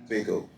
Bingo.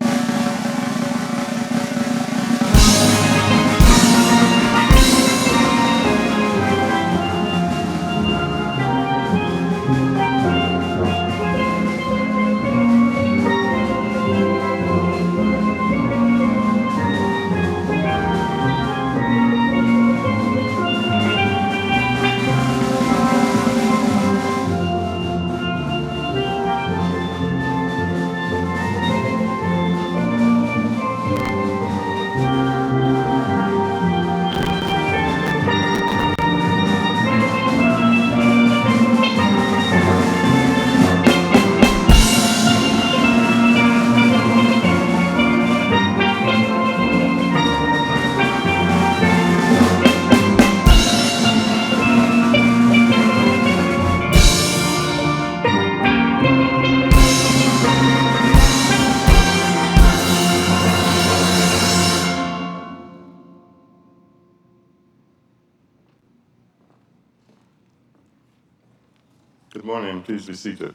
Good morning. Please be seated.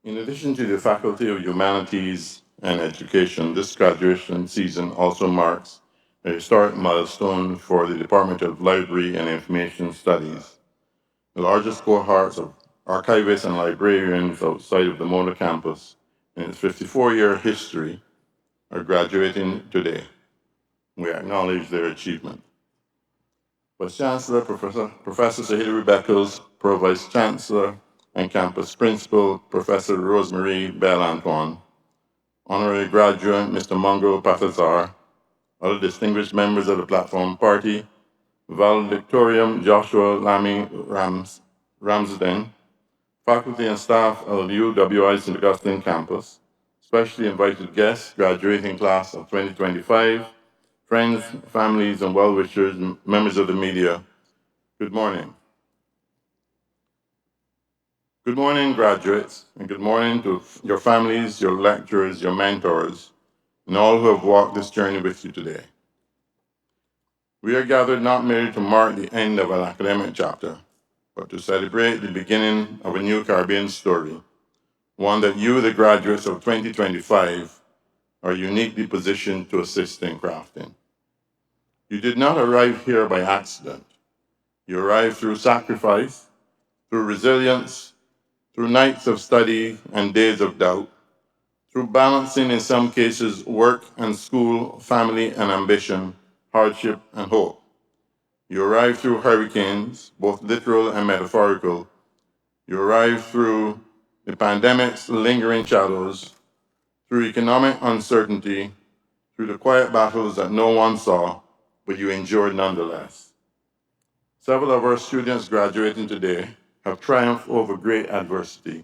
In addition to the Faculty of Humanities and Education, this graduation season also marks a historic milestone for the Department of Library and Information Studies. The largest cohorts of archivists and librarians outside of the Mona campus in its 54-year history are graduating today. We acknowledge their achievement. Vice Chancellor Professor Hilary Beckles, Pro Vice Chancellor and Campus Principal Professor Rosemary Bell Antoine, Honorary Graduate Mr. Mungal Patasar, other distinguished members of the Platform Party, Valedictorian Joshua Lamy-Ramsden, faculty and staff of the UWI St. Augustine campus, specially invited guests, graduating class of 2025, friends, families, and well-wishers, members of the media, good morning. Good morning, graduates, and good morning to your families, your lecturers, your mentors, and all who have walked this journey with you today. We are gathered not merely to mark the end of an academic chapter, but to celebrate the beginning of a new Caribbean story, one that you, the graduates of 2025, are uniquely positioned to assist in crafting. You did not arrive here by accident. You arrived through sacrifice, through resilience, through nights of study and days of doubt, through balancing, in some cases, work and school, family and ambition, hardship and hope. You arrived through hurricanes, both literal and metaphorical. You arrived through the pandemic's lingering shadows, through economic uncertainty, through the quiet battles that no one saw, but you endured nonetheless. Several of our students graduating today have triumphed over great adversity,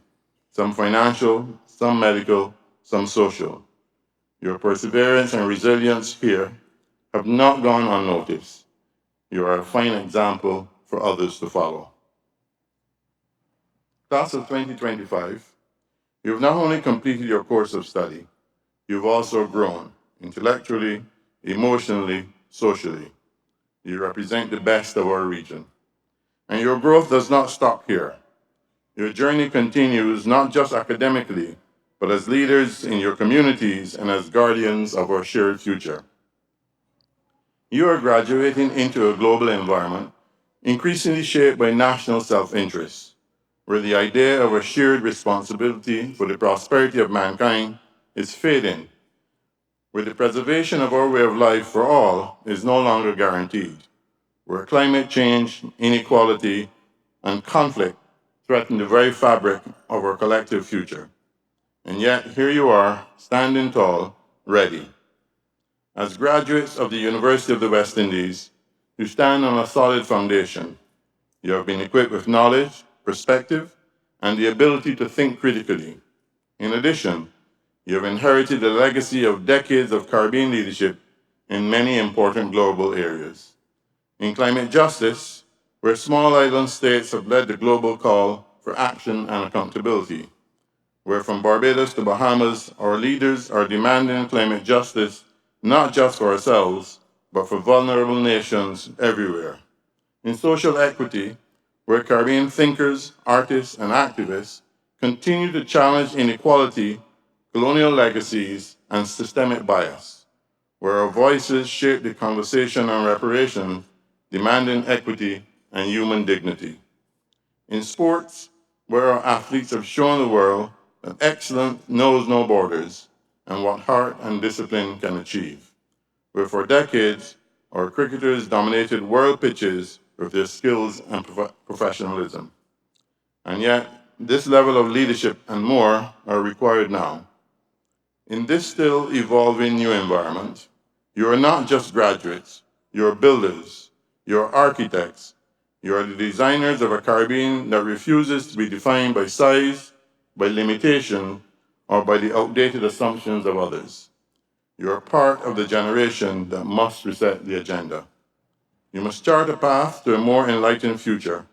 some financial, some medical, some social. Your perseverance and resilience here have not gone unnoticed. You are a fine example for others to follow. Class of 2025, you have not only completed your course of study, you've also grown intellectually, emotionally, socially. You represent the best of our region. And your growth does not stop here. Your journey continues not just academically, but as leaders in your communities and as guardians of our shared future. You are graduating into a global environment increasingly shaped by national self-interest, where the idea of a shared responsibility for the prosperity of mankind is fading, where the preservation of our way of life for all is no longer guaranteed, where climate change, inequality, and conflict threaten the very fabric of our collective future. And yet, here you are, standing tall, ready. As graduates of the University of the West Indies, you stand on a solid foundation. You have been equipped with knowledge, perspective, and the ability to think critically. In addition, you have inherited a legacy of decades of Caribbean leadership in many important global areas. In climate justice, where small island states have led the global call for action and accountability, where from Barbados to Bahamas, our leaders are demanding climate justice not just for ourselves, but for vulnerable nations everywhere. In social equity, where Caribbean thinkers, artists, and activists continue to challenge inequality, colonial legacies, and systemic bias, where our voices shape the conversation on reparations, demanding equity and human dignity. In sports, where our athletes have shown the world that excellence knows no borders and what heart and discipline can achieve, where for decades our cricketers dominated world pitches with their skills and professionalism. And yet, this level of leadership and more are required now. In this still evolving new environment, you are not just graduates, you're builders, you're architects, you are the designers of a Caribbean that refuses to be defined by size, by limitation, or by the outdated assumptions of others. You are part of the generation that must reset the agenda. You must chart a path to a more enlightened future,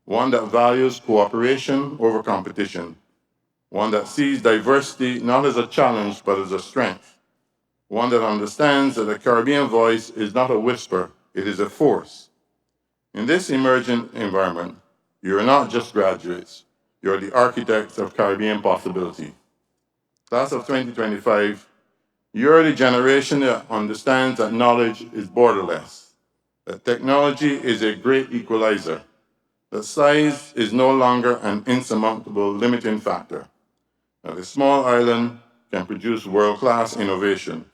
one that values cooperation over competition, one that sees diversity not as a challenge but as a strength, one that understands that the Caribbean voice is not a whisper, it is a force. In this emergent environment, you are not just graduates, you are the architects of Caribbean possibility. Class of 2025, you are the generation that understands that knowledge is borderless, that technology is a great equalizer, that size is no longer an insurmountable limiting factor, that a small island can produce world-class innovation,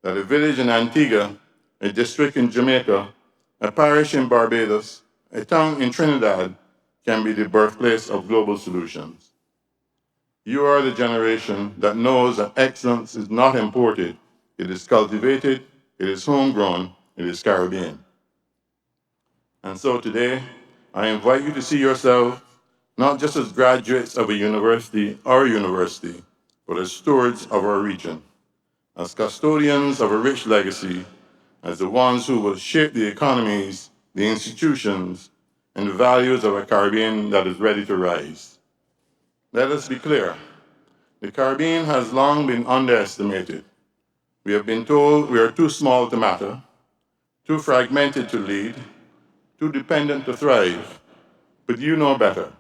that a village in Antigua, a district in Jamaica, a parish in Barbados, a town in Trinidad can be the birthplace of global solutions. You are the generation that knows that excellence is not imported, it is cultivated, it is homegrown, it is Caribbean. And so today, I invite you to see yourself not just as graduates of a university, our university, but as stewards of our region, as custodians of a rich legacy, as the ones who will shape the economies, the institutions, and the values of a Caribbean that is ready to rise. Let us be clear, the Caribbean has long been underestimated. We have been told we are too small to matter, too fragmented to lead, too dependent to thrive, but you know better.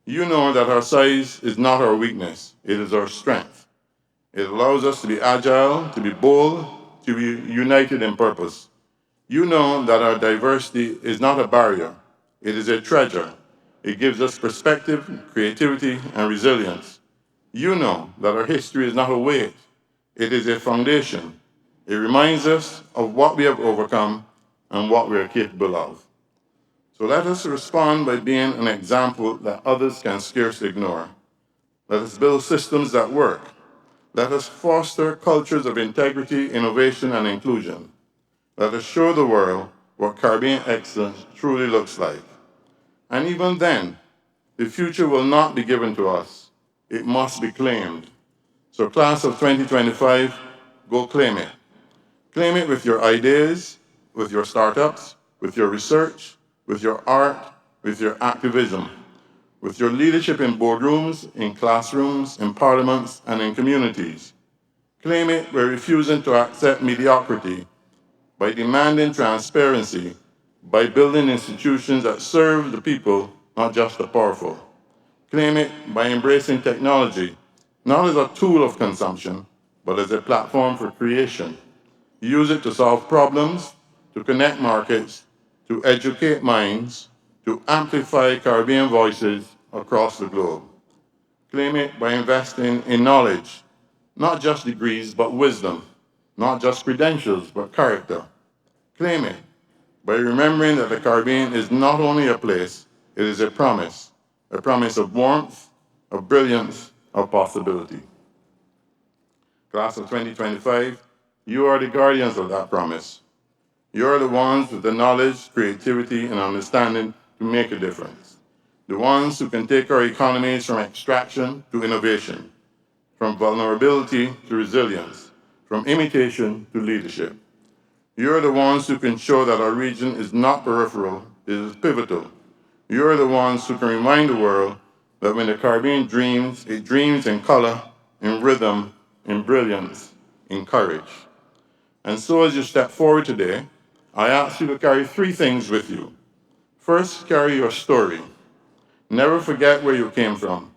You know that our size is not our weakness, it is our strength. It allows us to be agile, to be bold, to be united in purpose. You know that our diversity is not a barrier, it is a treasure. It gives us perspective, creativity, and resilience. You know that our history is not a weight, it is a foundation. It reminds us of what we have overcome and what we are capable of. So let us respond by being an example that others can scarcely ignore. Let us build systems that work. Let us foster cultures of integrity, innovation, and inclusion. Let us show the world what Caribbean excellence truly looks like. And even then, the future will not be given to us. It must be claimed. So class of 2025, go claim it. Claim it with your ideas, with your startups, with your research, with your art, with your activism, with your leadership in boardrooms, in classrooms, in parliaments, and in communities. Claim it by refusing to accept mediocrity, by demanding transparency, by building institutions that serve the people, not just the powerful. Claim it by embracing technology, not as a tool of consumption, but as a platform for creation. Use it to solve problems, to connect markets, to educate minds, to amplify Caribbean voices across the globe. Claim it by investing in knowledge, not just degrees, but wisdom, not just credentials, but character. Claim it by remembering that the Caribbean is not only a place, it is a promise of warmth, of brilliance, of possibility. Class of 2025, you are the guardians of that promise. You are the ones with the knowledge, creativity, and understanding to make a difference. The ones who can take our economies from extraction to innovation, from vulnerability to resilience, from imitation to leadership. You're the ones who can show that our region is not peripheral, it is pivotal. You're the ones who can remind the world that when the Caribbean dreams, it dreams in color, in rhythm, in brilliance, in courage. And so as you step forward today, I ask you to carry three things with you. First, carry your story. Never forget where you came from,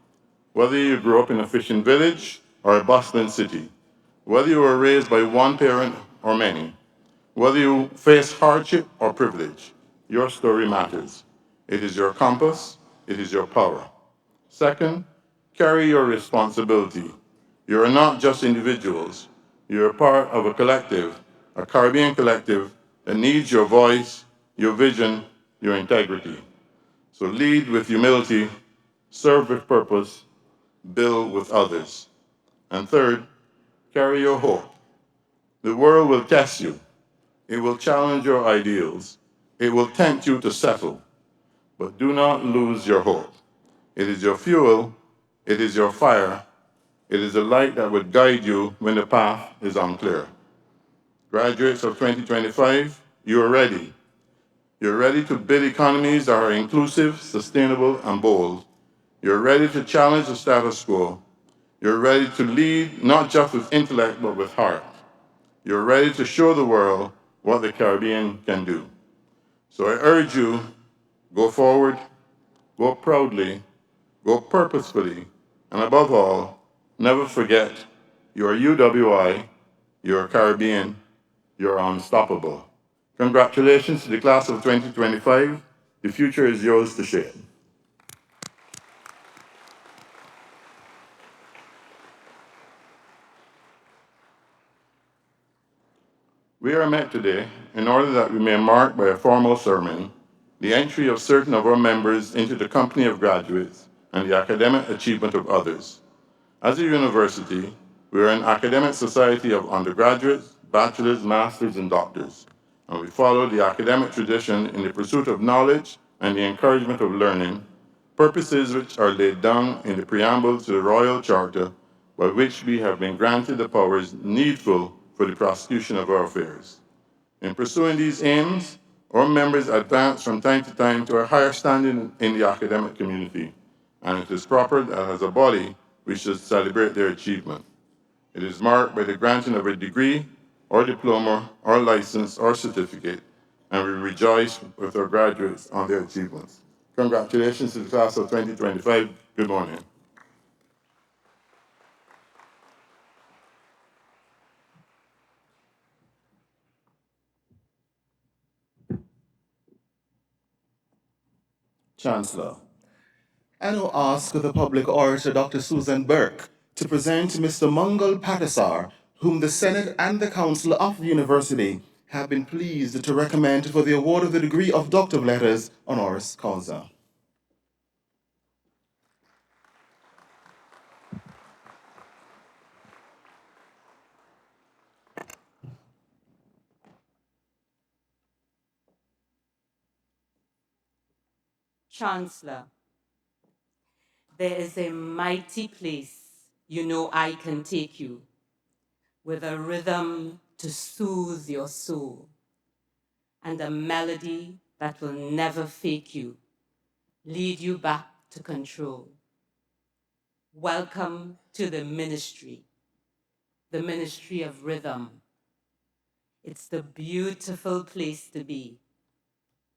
whether you grew up in a fishing village or a bustling city, whether you were raised by one parent or many, whether you face hardship or privilege, your story matters. It is your compass, it is your power. Second, carry your responsibility. You are not just individuals, you're part of a collective, a Caribbean collective that needs your voice, your vision, your integrity. So lead with humility, serve with purpose, build with others. And third, carry your hope. The world will test you. It will challenge your ideals. It will tempt you to settle. But do not lose your hope. It is your fuel. It is your fire. It is the light that would guide you when the path is unclear. Graduates of 2025, you are ready. You're ready to build economies that are inclusive, sustainable, and bold. You're ready to challenge the status quo. You're ready to lead not just with intellect, but with heart. You're ready to show the world what the Caribbean can do. So I urge you, go forward, go proudly, go purposefully, and above all, never forget you're UWI, you're Caribbean, you're unstoppable. Congratulations to the class of 2025. The future is yours to shape. We are met today in order that we may mark by a formal ceremony the entry of certain of our members into the company of graduates and the academic achievement of others. As a university, we are an academic society of undergraduates, bachelors, masters, and doctors, and we follow the academic tradition in the pursuit of knowledge and the encouragement of learning, purposes which are laid down in the preamble to the Royal Charter, by which we have been granted the powers needful for the prosecution of our affairs. In pursuing these aims, our members advance from time to time to a higher standing in the academic community, and it is proper that as a body we should celebrate their achievement. It is marked by the granting of a degree or diploma or license or certificate, and we rejoice with our graduates on their achievements. Congratulations to the class of 2025. Good morning. Chancellor. I now ask the public orator, Dr. Susan Burke, to present Mr. Mungal Patasar, whom the Senate and the Council of the University have been pleased to recommend for the award of the degree of Doctor of Letters, Honoris Causa. Chancellor, there is a mighty place you know I can take you, with a rhythm to soothe your soul, and a melody that will never fake you, lead you back to control. Welcome to the Ministry of Rhythm. It's the beautiful place to be,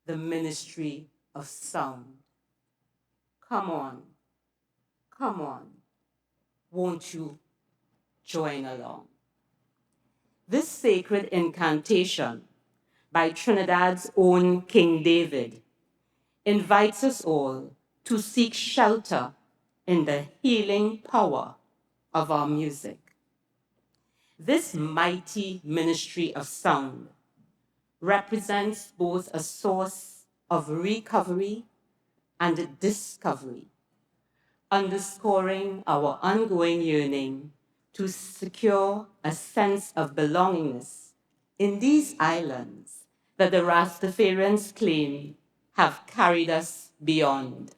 the Ministry of Sound. Come on, come on, won't you join along? This sacred incantation by Trinidad's own King David invites us all to seek shelter in the healing power of our music. This mighty ministry of sound represents both a source of recovery and discovery, underscoring our ongoing yearning to secure a sense of belongingness in these islands that the Rastafarians claim have carried us beyond.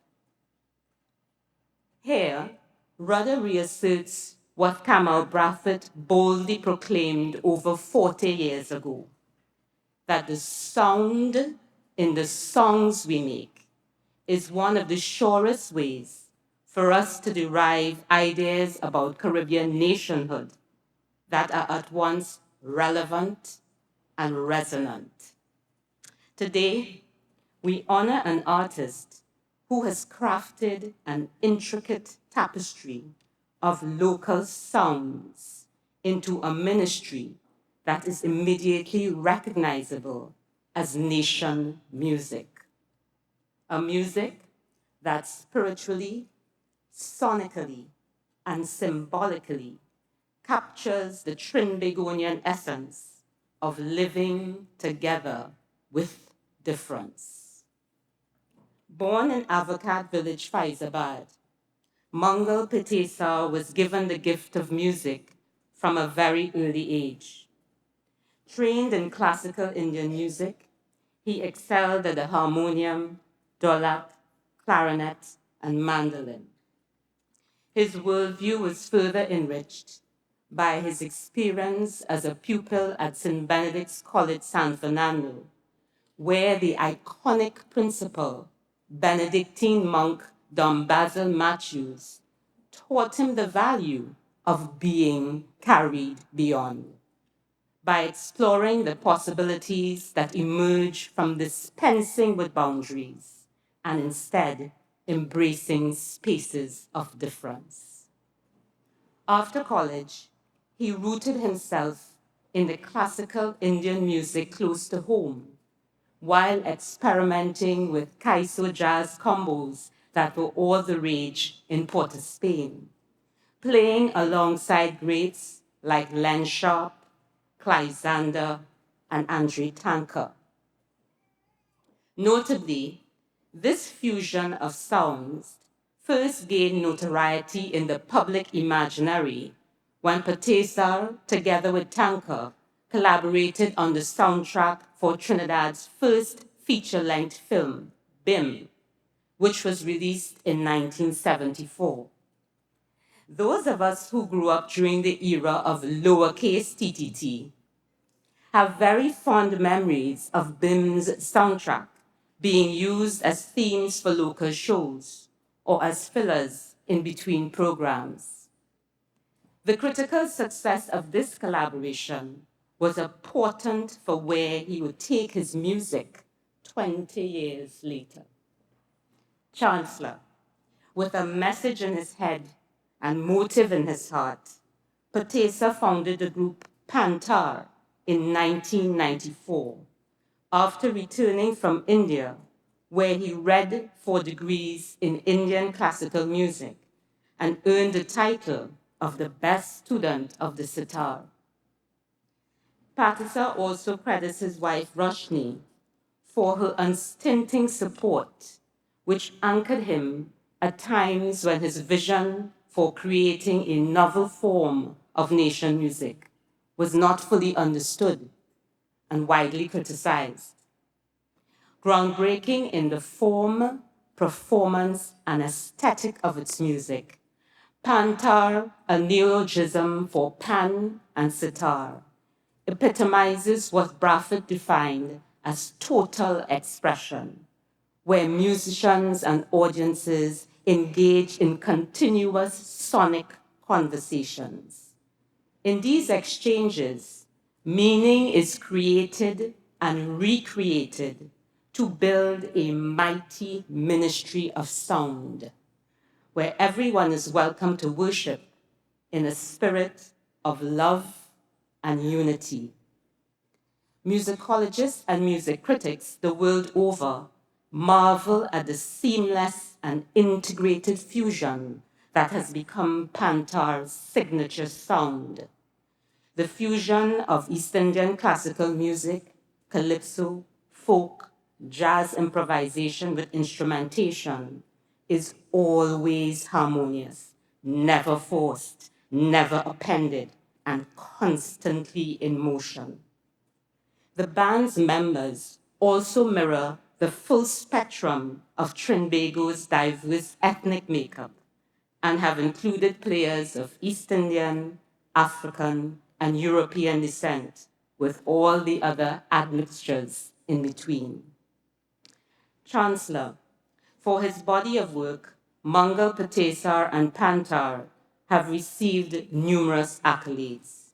Here, Rudder reasserts what Kamal Brathwaite boldly proclaimed over 40 years ago, that the sound in the songs we make is one of the surest ways for us to derive ideas about Caribbean nationhood that are at once relevant and resonant. Today, we honor an artist who has crafted an intricate tapestry of local sounds into a ministry that is immediately recognizable as nation music. A music that spiritually, sonically, and symbolically captures the Trinbagonian essence of living together with difference. Born in Avocat village, Faizabad, Mungal Patasar was given the gift of music from a very early age. Trained in classical Indian music, he excelled at the harmonium, dholak, clarinet, and mandolin. His worldview was further enriched by his experience as a pupil at St. Benedict's College San Fernando, where the iconic principal, Benedictine monk Dom Basil Matthews, taught him the value of being carried beyond by exploring the possibilities that emerge from dispensing with boundaries and instead embracing spaces of difference. After college, he rooted himself in the classical Indian music close to home, while experimenting with Causa jazz combos that were all the rage in Port of Spain, playing alongside greats like Len Sharp, Clive Zander, and Andre Tanker. Notably, this fusion of sounds first gained notoriety in the public imaginary when Patasar, together with Tanker, collaborated on the soundtrack for Trinidad's first feature-length film, BIM, which was released in 1974. Those of us who grew up during the era of lowercase TTT have very fond memories of BIM's soundtrack being used as themes for local shows or as fillers in between programs. The critical success of this collaboration was important for where he would take his music 20 years later. Chancellor, with a message in his head and motive in his heart, Patasar founded the group Patasar in 1994 after returning from India, where he read 4 degrees in Indian classical music and earned the title of the best student of the sitar. Patasar also credits his wife Roshni for her unstinting support, which anchored him at times when his vision for creating a novel form of nation music was not fully understood and widely criticized. Groundbreaking in the form, performance, and aesthetic of its music, Pantar, a neologism for pan and sitar, epitomizes what Brafford defined as total expression, where musicians and audiences engage in continuous sonic conversations. In these exchanges, meaning is created and recreated to build a mighty ministry of sound, where everyone is welcome to worship in a spirit of love and unity. Musicologists and music critics the world over marvel at the seamless and integrated fusion that has become Pantar's signature sound. The fusion of East Indian classical music, calypso, folk, jazz improvisation with instrumentation is always harmonious, never forced, never appended, and constantly in motion. The band's members also mirror the full spectrum of Trinbago's diverse ethnic makeup and have included players of East Indian, African, and European descent, with all the other admixtures in between. Chancellor, for his body of work, Mungal Patasar and Pantar have received numerous accolades.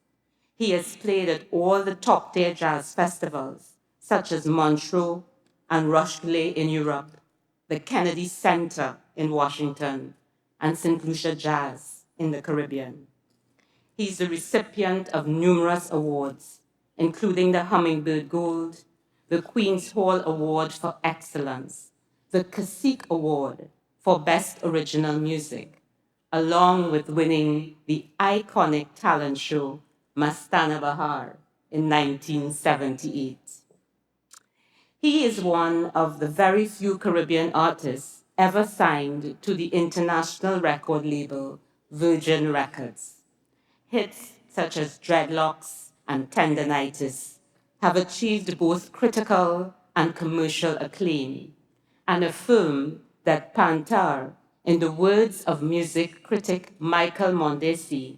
He has played at all the top-tier jazz festivals, such as Montreux, and Rochelle in Europe, the Kennedy Center in Washington, and St. Lucia Jazz in the Caribbean. He's the recipient of numerous awards, including the Hummingbird Gold, the Queen's Hall Award for Excellence, the Cacique Award for Best Original Music, along with winning the iconic talent show Mastana Bahar in 1978. He is one of the very few Caribbean artists ever signed to the international record label Virgin Records. Hits such as Dreadlocks and Tendinitis have achieved both critical and commercial acclaim and affirm that Patasar, in the words of music critic Michael Mondesi,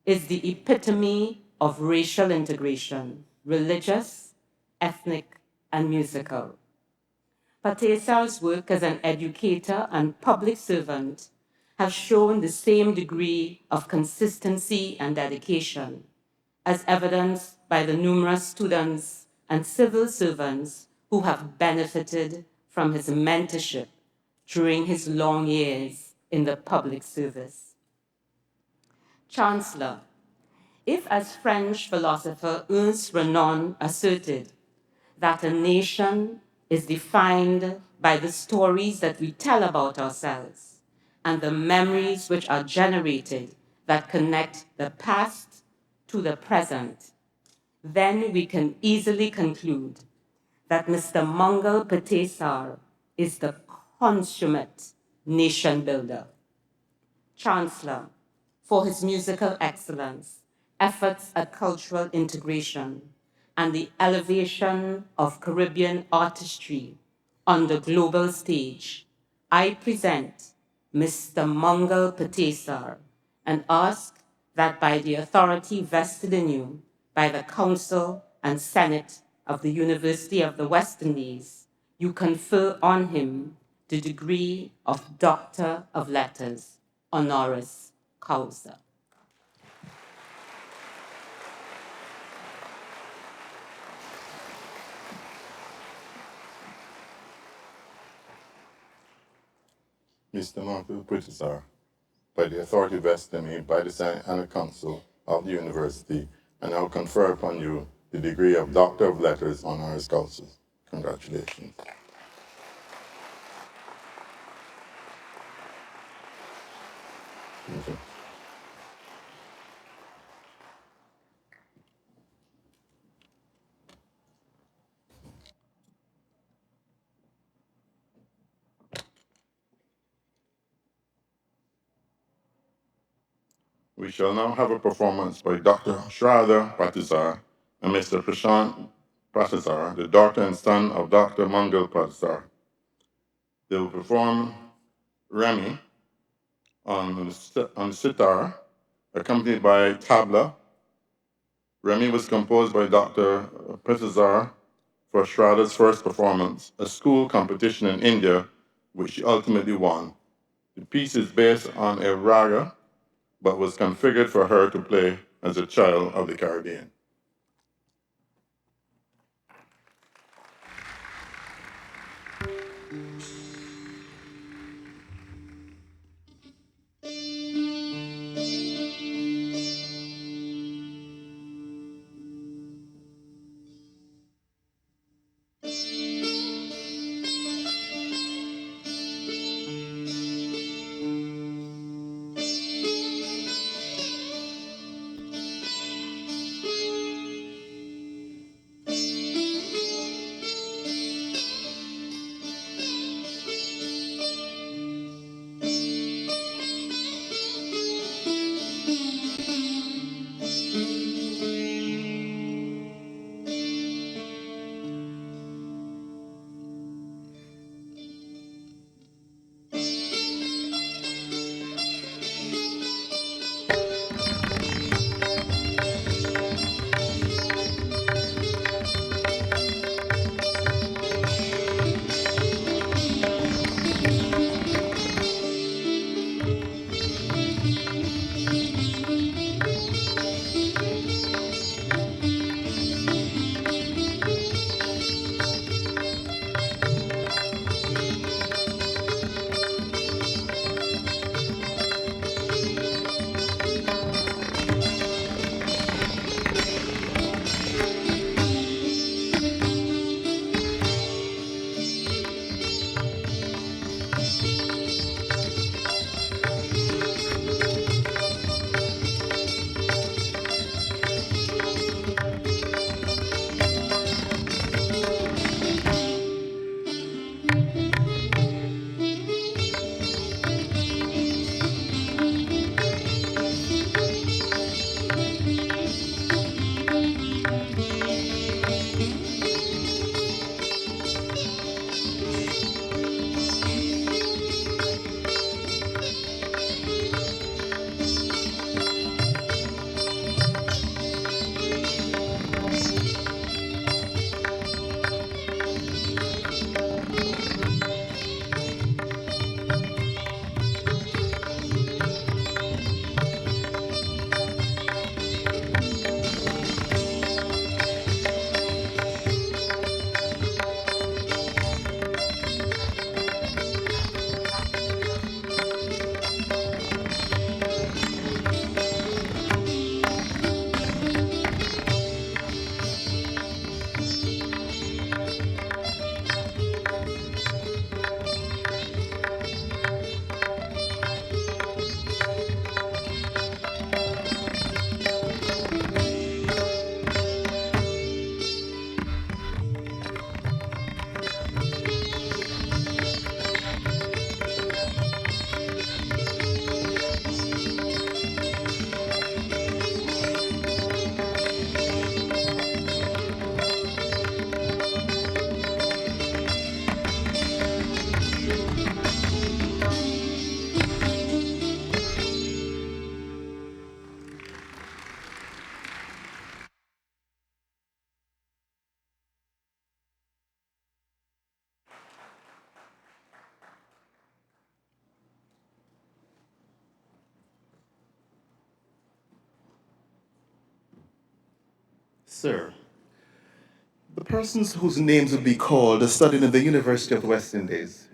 is the epitome of racial integration, religious, ethnic, and musical. Patasar's work as an educator and public servant has shown the same degree of consistency and dedication, as evidenced by the numerous students and civil servants who have benefited from his mentorship during his long years in the public service. Chancellor, if as French philosopher Ernest Renan asserted that a nation is defined by the stories that we tell about ourselves and the memories which are generated that connect the past to the present, then we can easily conclude that Mr. Mungal Patasar is the consummate nation builder. Chancellor, for his musical excellence, efforts at cultural integration, and the elevation of Caribbean artistry on the global stage, I present Mr. Mungal Patasar and ask that by the authority vested in you by the Council and Senate of the University of the West Indies, you confer on him the degree of Doctor of Letters, Honoris Causa. Mr. Mungal Patasar, by the authority vested in me by the Senate and the Council of the University, and now confer upon you the degree of Doctor of Letters, Honoris Causa. Congratulations. Thank you. We shall now have a performance by Dr. Shraddha Patasar and Mr. Prashant Patasar, the daughter and son of Dr. Mungal Patasar. They will perform Remy on the sitar, accompanied by tabla. Remy was composed by Dr. Patasar for Shraddha's first performance, a school competition in India, which she ultimately won. The piece is based on a raga, but was configured for her to play as a child of the Caribbean. Sir, the persons whose names would be called studied in the University of the West Indies,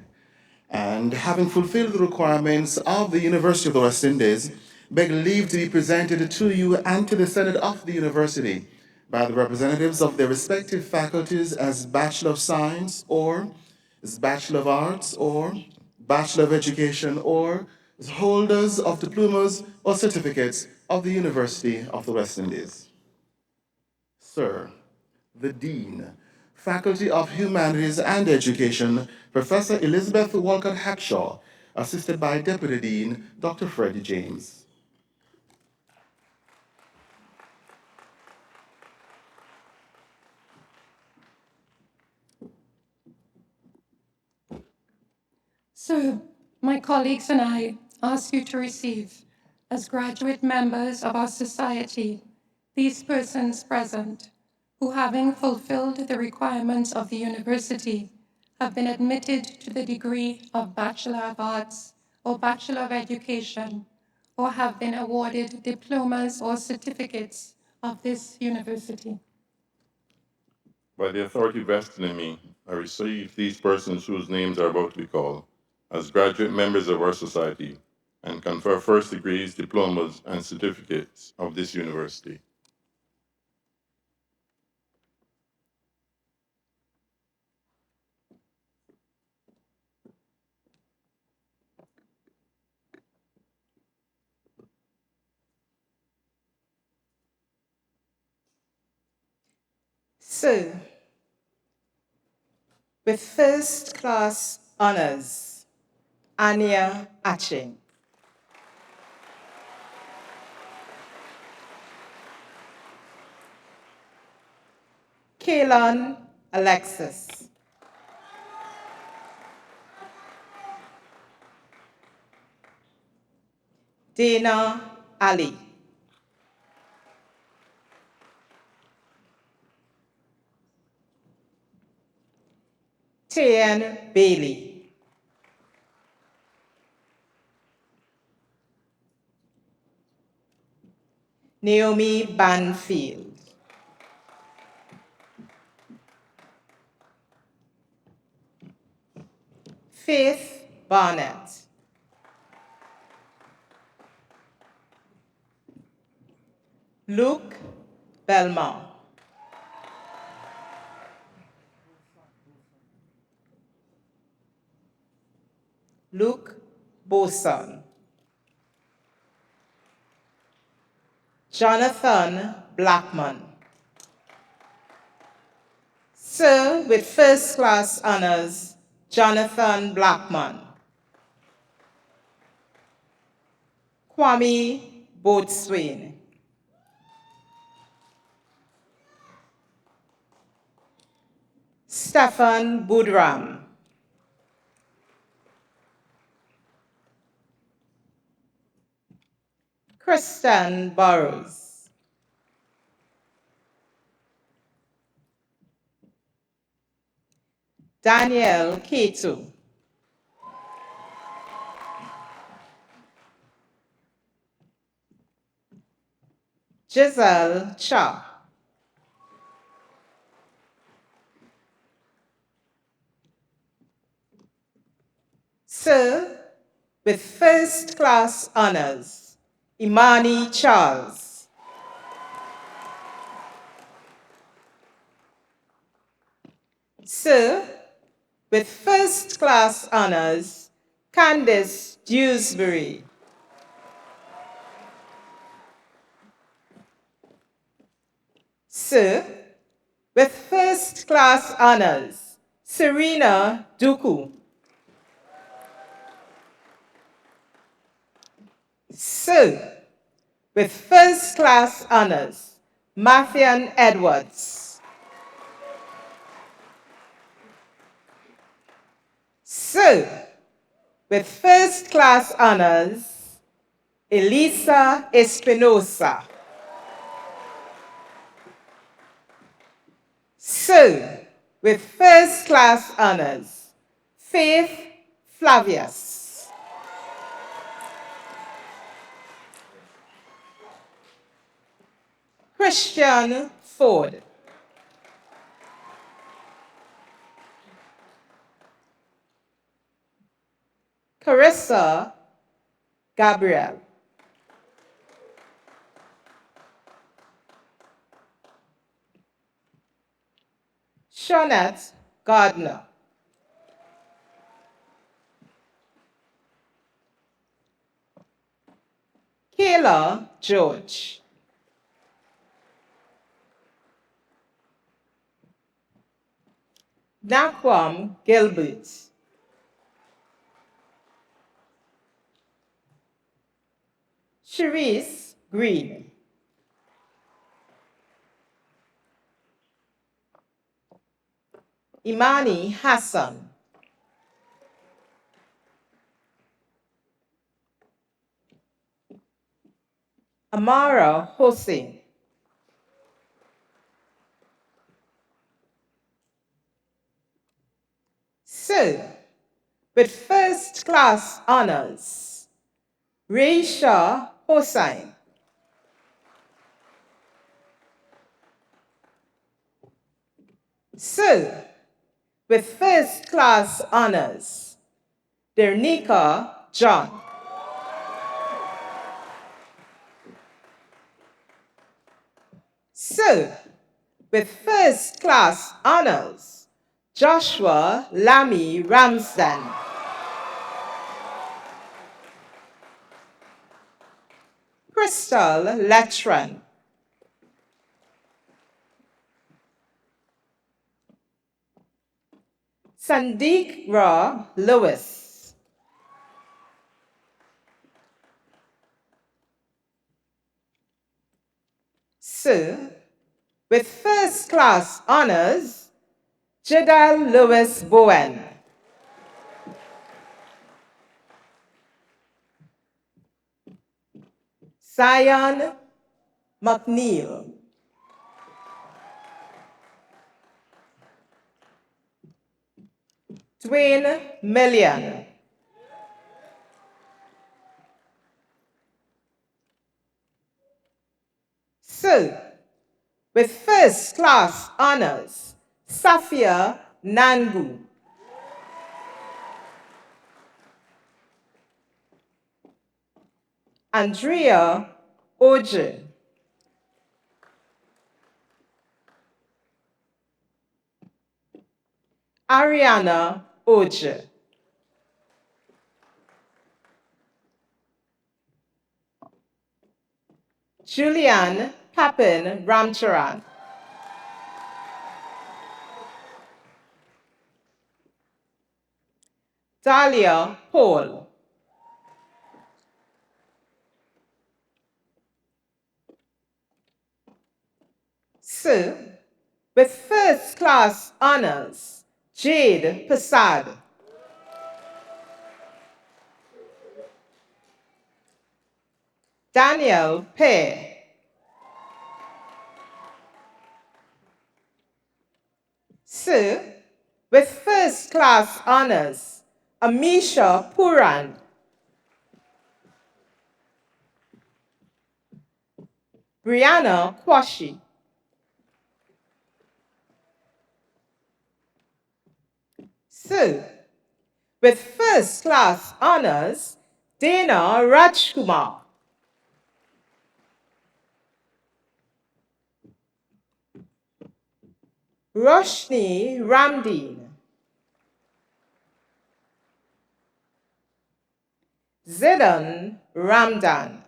and having fulfilled the requirements of the University of the West Indies, beg leave to be presented to you and to the Senate of the University by the representatives of their respective faculties as Bachelor of Science, or as Bachelor of Arts, or Bachelor of Education, or as holders of diplomas or certificates of the University of the West Indies. Sir, the Dean, Faculty of Humanities and Education, Professor Elizabeth Walcott Hackshaw, assisted by Deputy Dean Dr. Freddie James. So, my colleagues and I ask you to receive, as graduate members of our society, these persons present, who, having fulfilled the requirements of the university, have been admitted to the degree of Bachelor of Arts or Bachelor of Education, or have been awarded diplomas or certificates of this university. By the authority vested in me, I receive these persons whose names are about to be called as graduate members of our society and confer first degrees, diplomas, and certificates of this university. So, with first class honors, Anya Aching. Kaylon Alexis. Dana Ali. Tian Bailey. Naomi Banfield. Faith Barnett. Luke Belmont. Luke Boson. Jonathan Blackman. Sir with first class honors, Jonathan Blackman. Kwame Boatswain. Stefan Budram. Kristen Burrows. Danielle Ketu. Giselle Cha. Sir with first class honors, Imani Charles. Sir with first class honors, Candice Dewsbury. Sir with first class honors, Serena Duku. Sir with first class honors, Mathian Edwards. Sir with first class honors, Elisa Espinosa. Sir with first class honors, Faith Flavius. Christian Ford. Carissa Gabriel. Shawnette Gardner. Kayla George. Naquam Gilbert. Cherise Green. Imani Hassan. Amara Hossein. So, with first class honors, Reisha Hossain. So, with first class honors, Dernika John. So, with first class honors, Joshua Lamy-Ramsden. Crystal Letran. Sandeek Ra Lewis. So, with first class honors, Jadal Lewis Bowen. Zion McNeil. Dwayne Million. So, with first class honors, Safia Nangu. Andrea Oje. Ariana Oje. Julianne Papin Ramcharan. Dahlia Paul. So, with first class honors, Jade Pasad. Daniel Pear. So, with first class honors, Amisha Puran. Brianna Kwashi. So, with first class honors, Dana Rajkumar. Roshni Ramdeen. Zidan Ramdan.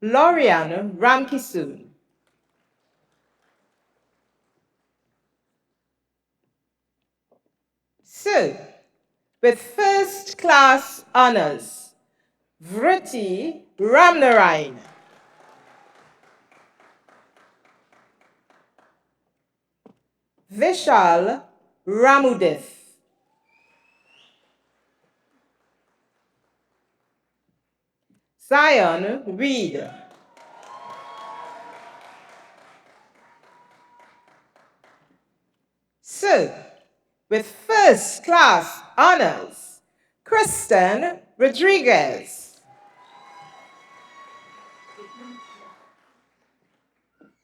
Lorian Ramkisoon. So, with first class honors, Vritti Ramnarain. Vishal Ramudith. Zion Reed. So, with first class honors, Kristen Rodriguez.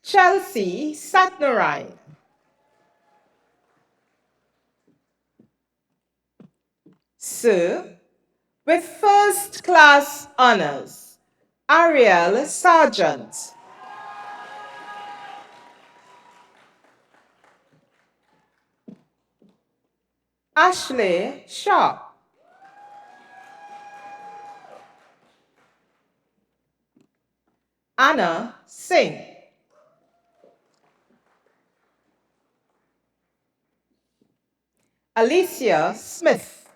Chelsea Satnarine. Sir, with first class honors, Ariel Sargent. Ashley Sharp. Anna Singh. Alicia Smith.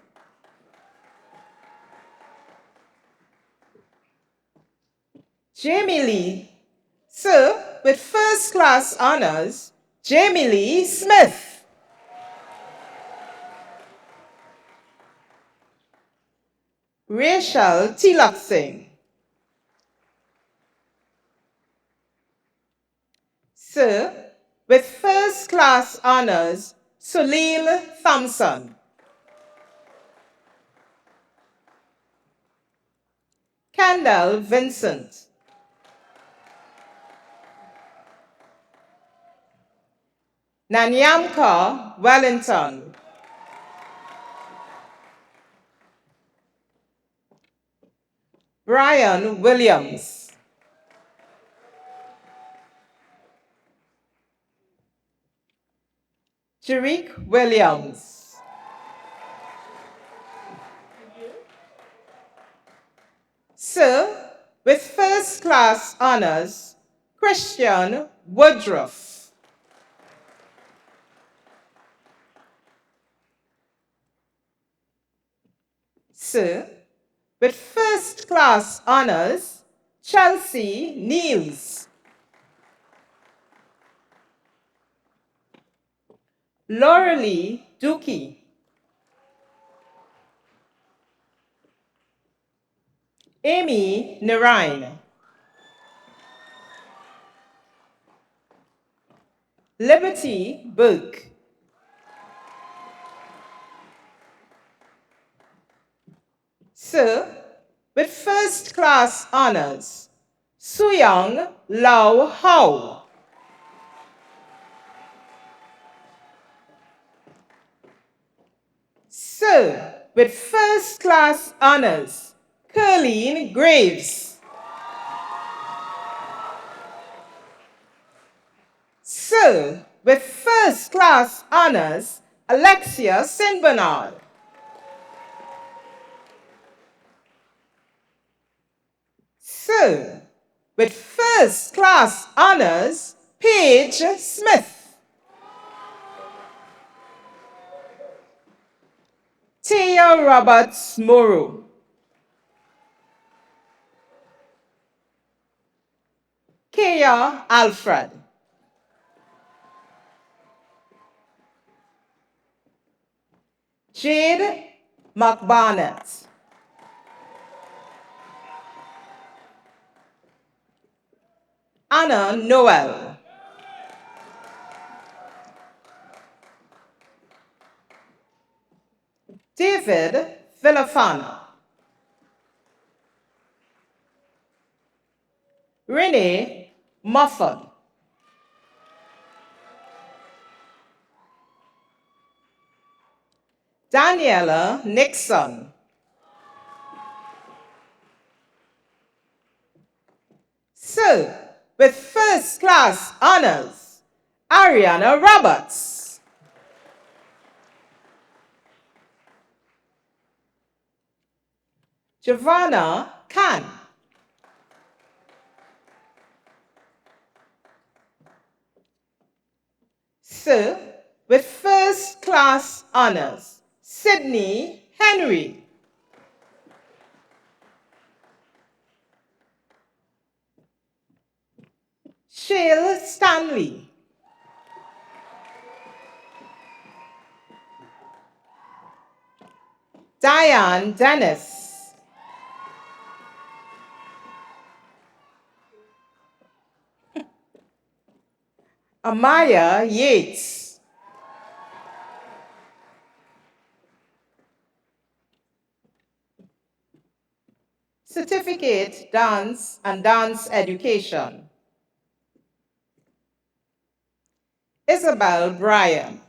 Jamie Lee. Sir, with first class honors, Jamie Lee Smith. Rachel Tilak Singh. Sir, with first class honors, Sulil Thompson. Kendall Vincent. Nanyamka Wellington. Brian Williams. Jerick Williams. Sir, with first class honors, Christian Woodruff. Sir, with first class honors, Chelsea Niels. Laurelie Dookie. Amy Narine. Liberty Burke. Sir, with first class honors, Suyang Lau Hao. Sir, with first class honors, Curleen Graves. Sir, with first class honors, Alexia St. Bernard. Sir, with first class honors, Paige Smith. Tia Roberts Morrow. Kea Alfred. Jade McBarnett. Anna Noel. David Villafana. Renee Muffin. Daniela Nixon. Sir, with first class honors, Ariana Roberts. Giovanna Khan. Sir, with first class honors, Sydney Henry. Shale Stanley. Diane Dennis. Amaya Yates. Certificate, Dance and Dance Education. Isabel Bryan.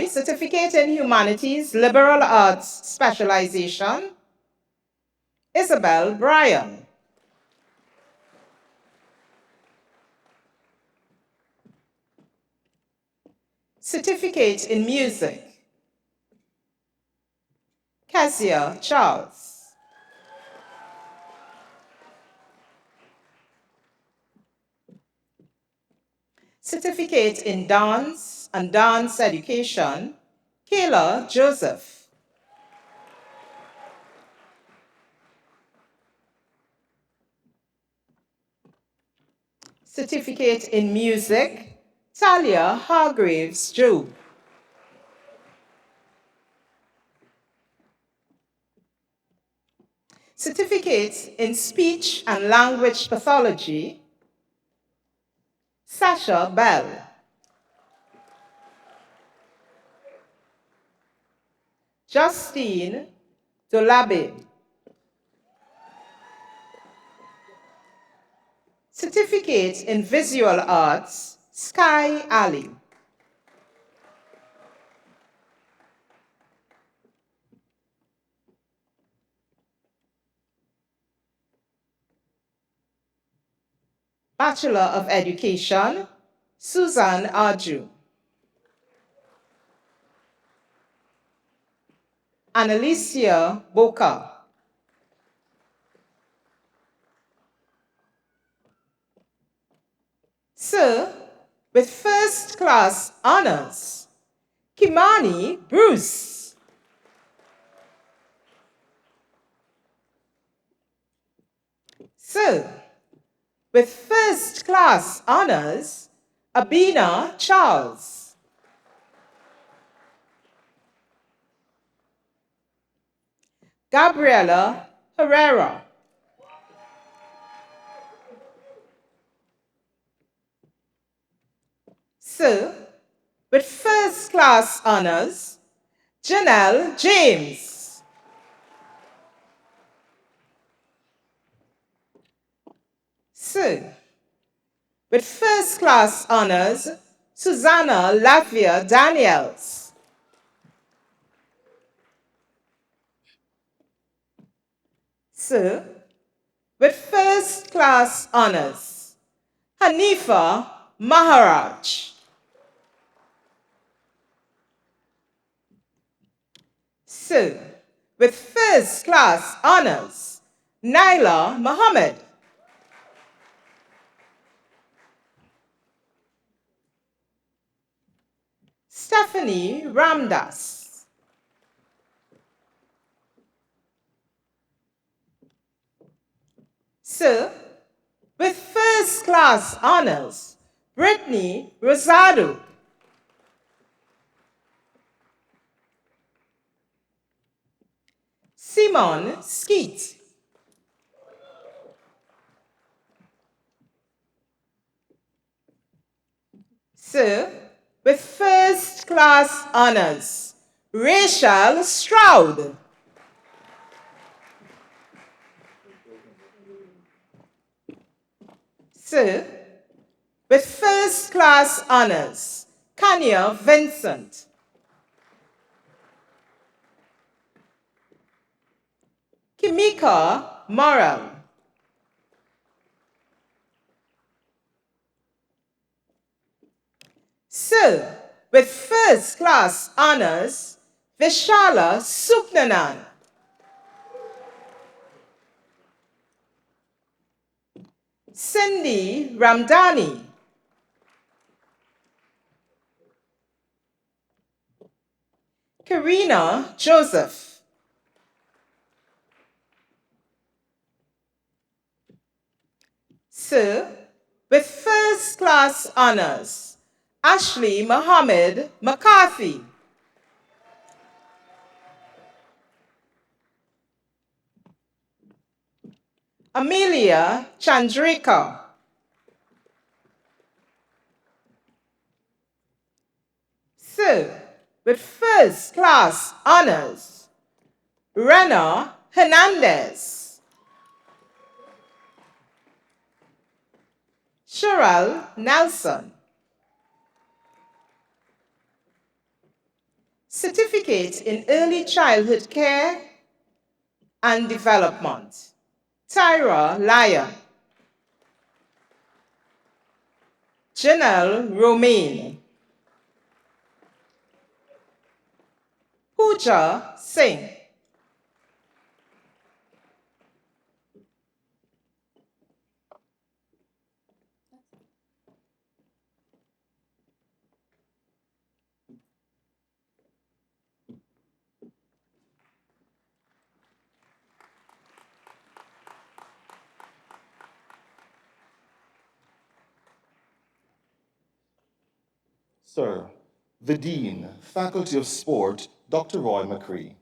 Certificate in Humanities, Liberal Arts Specialization, Isabel Bryan. Certificate in Music, Kezia Charles. Certificate in Dance and Dance Education, Kayla Joseph. Certificate in Music, Talia Hargraves Joe. Certificate in Speech and Language Pathology, Sasha Bell. Justine Dolabe. Certificate in Visual Arts, Sky Ali. Bachelor of Education, Susan Arju. Annalicia Boca. Sir, with first class honors, Kimani Bruce. Sir, with first class honors, Abina Charles. Gabriela Herrera. Sir, with first class honors, Janelle James. Sir, with first class honors, Susanna Lavia Daniels. Sir, with first class honors, Hanifa Maharaj. Sir, with first class honors, Naila Muhammad. Stephanie Ramdas. Sir, with first class honors, Brittany Rosado. Simon Skeet. Sir, with first class honors, Rachel Stroud. Sir, with first class honors, Kanya Vincent. Kimika Morel. Sir, with first class honors, Vishala Supnanan. Cindy Ramdani. Karina Joseph. Sir, with first class honors, Ashley Mohammed McCarthy. Amelia Chandrika. Sir, with first class honors, Rena Hernandez. Cheryl Nelson. Certificate in Early Childhood Care and Development, Tyra Lyon. Janelle Romaine. Pooja Singh. Sir, the Dean, Faculty of Sport, Dr. Roy McCree.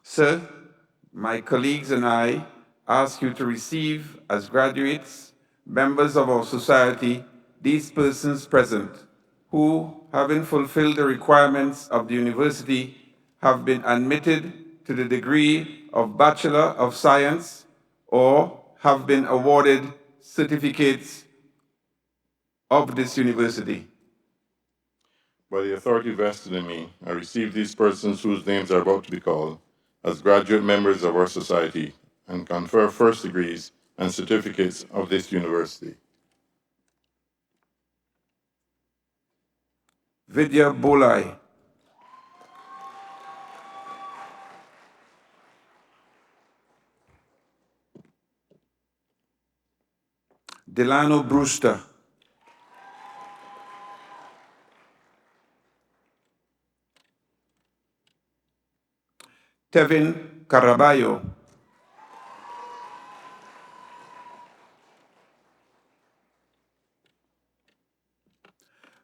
Sir, my colleagues and I ask you to receive as graduates, members of our society, these persons present who, having fulfilled the requirements of the university, have been admitted to the degree of Bachelor of Science or have been awarded certificates of this university. By the authority vested in me, I receive these persons whose names are about to be called as graduate members of our society and confer first degrees and certificates of this university. Vidya Bolai. Delano Brewster. Tevin Caraballo.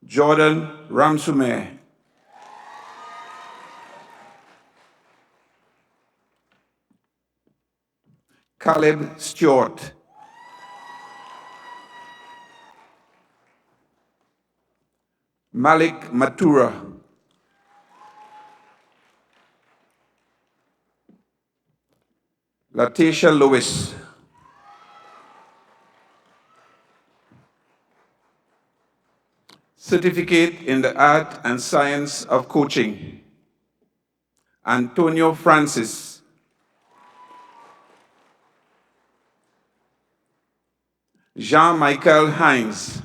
Jordan Ramsume. Caleb Stewart. Malik Matura. Latisha Lewis. Certificate in the Art and Science of Coaching, Antonio Francis. Jean-Michael Hines.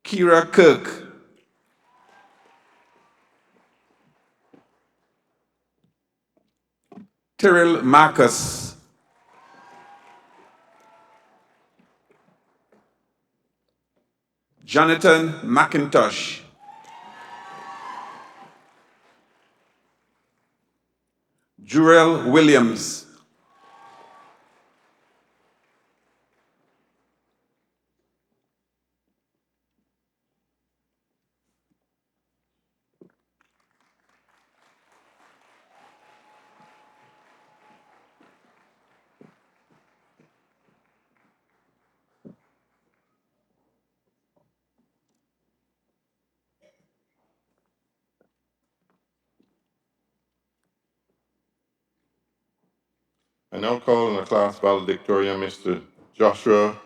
Kira Kirk. Tyrell Marcus. Jonathan McIntosh. Jurel Williams. I now call on the class valedictorian, Mr. Joshua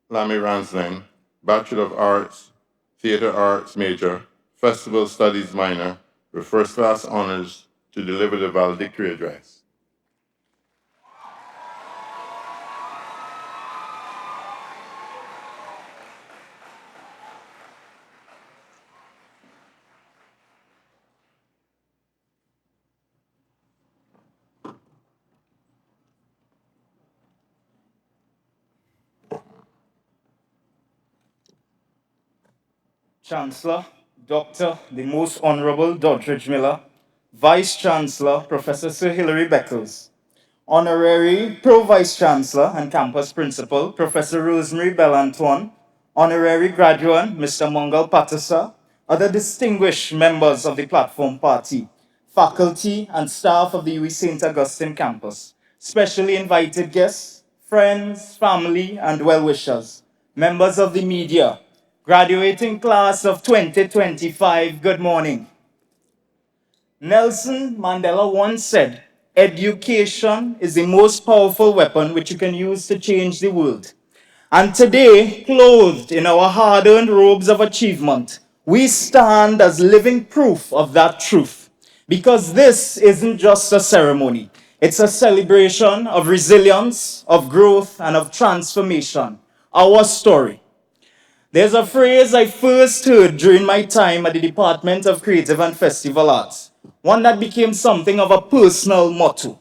Lamy-Ramsden, Bachelor of Arts, Theatre Arts major, Festival Studies minor, with first class honors to deliver the valedictory address. Chancellor, Dr. the Most Honorable Doddridge Miller, Vice Chancellor, Professor Sir Hilary Beckles, Honorary Pro Vice Chancellor and Campus Principal, Professor Rosemary Bellantoine, Honorary Graduate, Mr. Mungal Patasar, other distinguished members of the Platform Party, faculty and staff of the UWI St. Augustine campus, specially invited guests, friends, family, and well-wishers, members of the media, graduating class of 2025, good morning. Nelson Mandela once said, education is the most powerful weapon which you can use to change the world. And today, clothed in our hard-earned robes of achievement, we stand as living proof of that truth. Because this isn't just a ceremony. It's a celebration of resilience, of growth, and of transformation. Our story. There's a phrase I first heard during my time at the Department of Creative and Festival Arts. One that became something of a personal motto.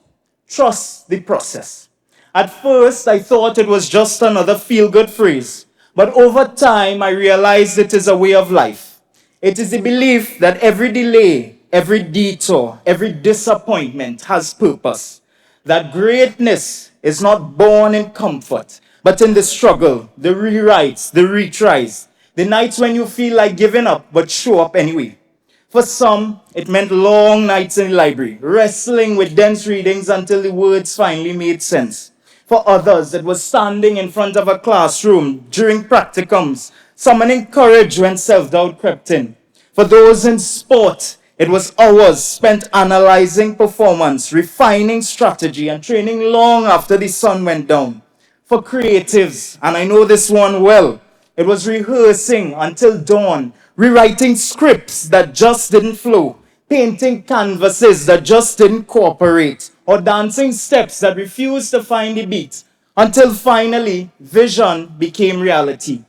Trust the process. At first, I thought it was just another feel-good phrase. But over time, I realized it is a way of life. It is the belief that every delay, every detour, every disappointment has purpose. That greatness is not born in comfort, but in the struggle, the rewrites, the retries, the nights when you feel like giving up, but show up anyway. For some, it meant long nights in the library, wrestling with dense readings until the words finally made sense. For others, it was standing in front of a classroom during practicums, summoning courage when self-doubt crept in. For those in sport, it was hours spent analyzing performance, refining strategy, and training long after the sun went down. For creatives, and I know this one well, it was rehearsing until dawn, rewriting scripts that just didn't flow, painting canvases that just didn't cooperate, or dancing steps that refused to find the beat, until finally vision became reality.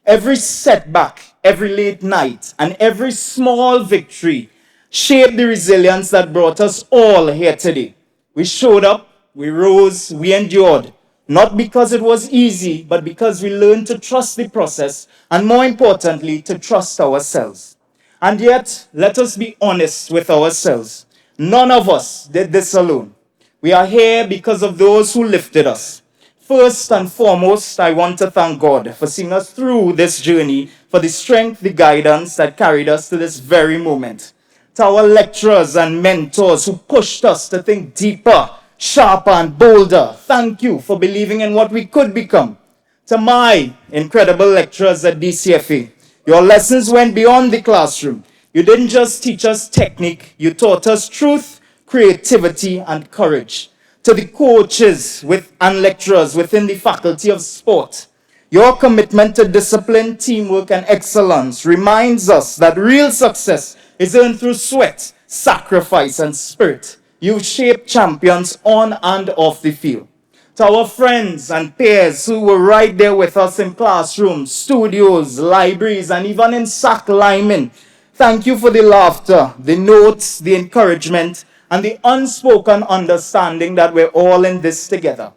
Every setback, every late night, and every small victory shaped the resilience that brought us all here today. We showed up, we rose, we endured, not because it was easy, but because we learned to trust the process, and more importantly, to trust ourselves. And yet, let us be honest with ourselves. None of us did this alone. We are here because of those who lifted us. First and foremost, I want to thank God for seeing us through this journey, for the strength, the guidance that carried us to this very moment. To our lecturers and mentors who pushed us to think deeper, sharper, and bolder, thank you for believing in what we could become. To my incredible lecturers at DCFA, your lessons went beyond the classroom. You didn't just teach us technique, you taught us truth, creativity, and courage. To the coaches and lecturers within the Faculty of Sport, your commitment to discipline, teamwork, and excellence reminds us that real success is earned through sweat, sacrifice, and spirit. You've shaped champions on and off the field. To our friends and peers who were right there with us in classrooms, studios, libraries, and even in sack linemen, thank you for the laughter, the notes, the encouragement, and the unspoken understanding that we're all in this together.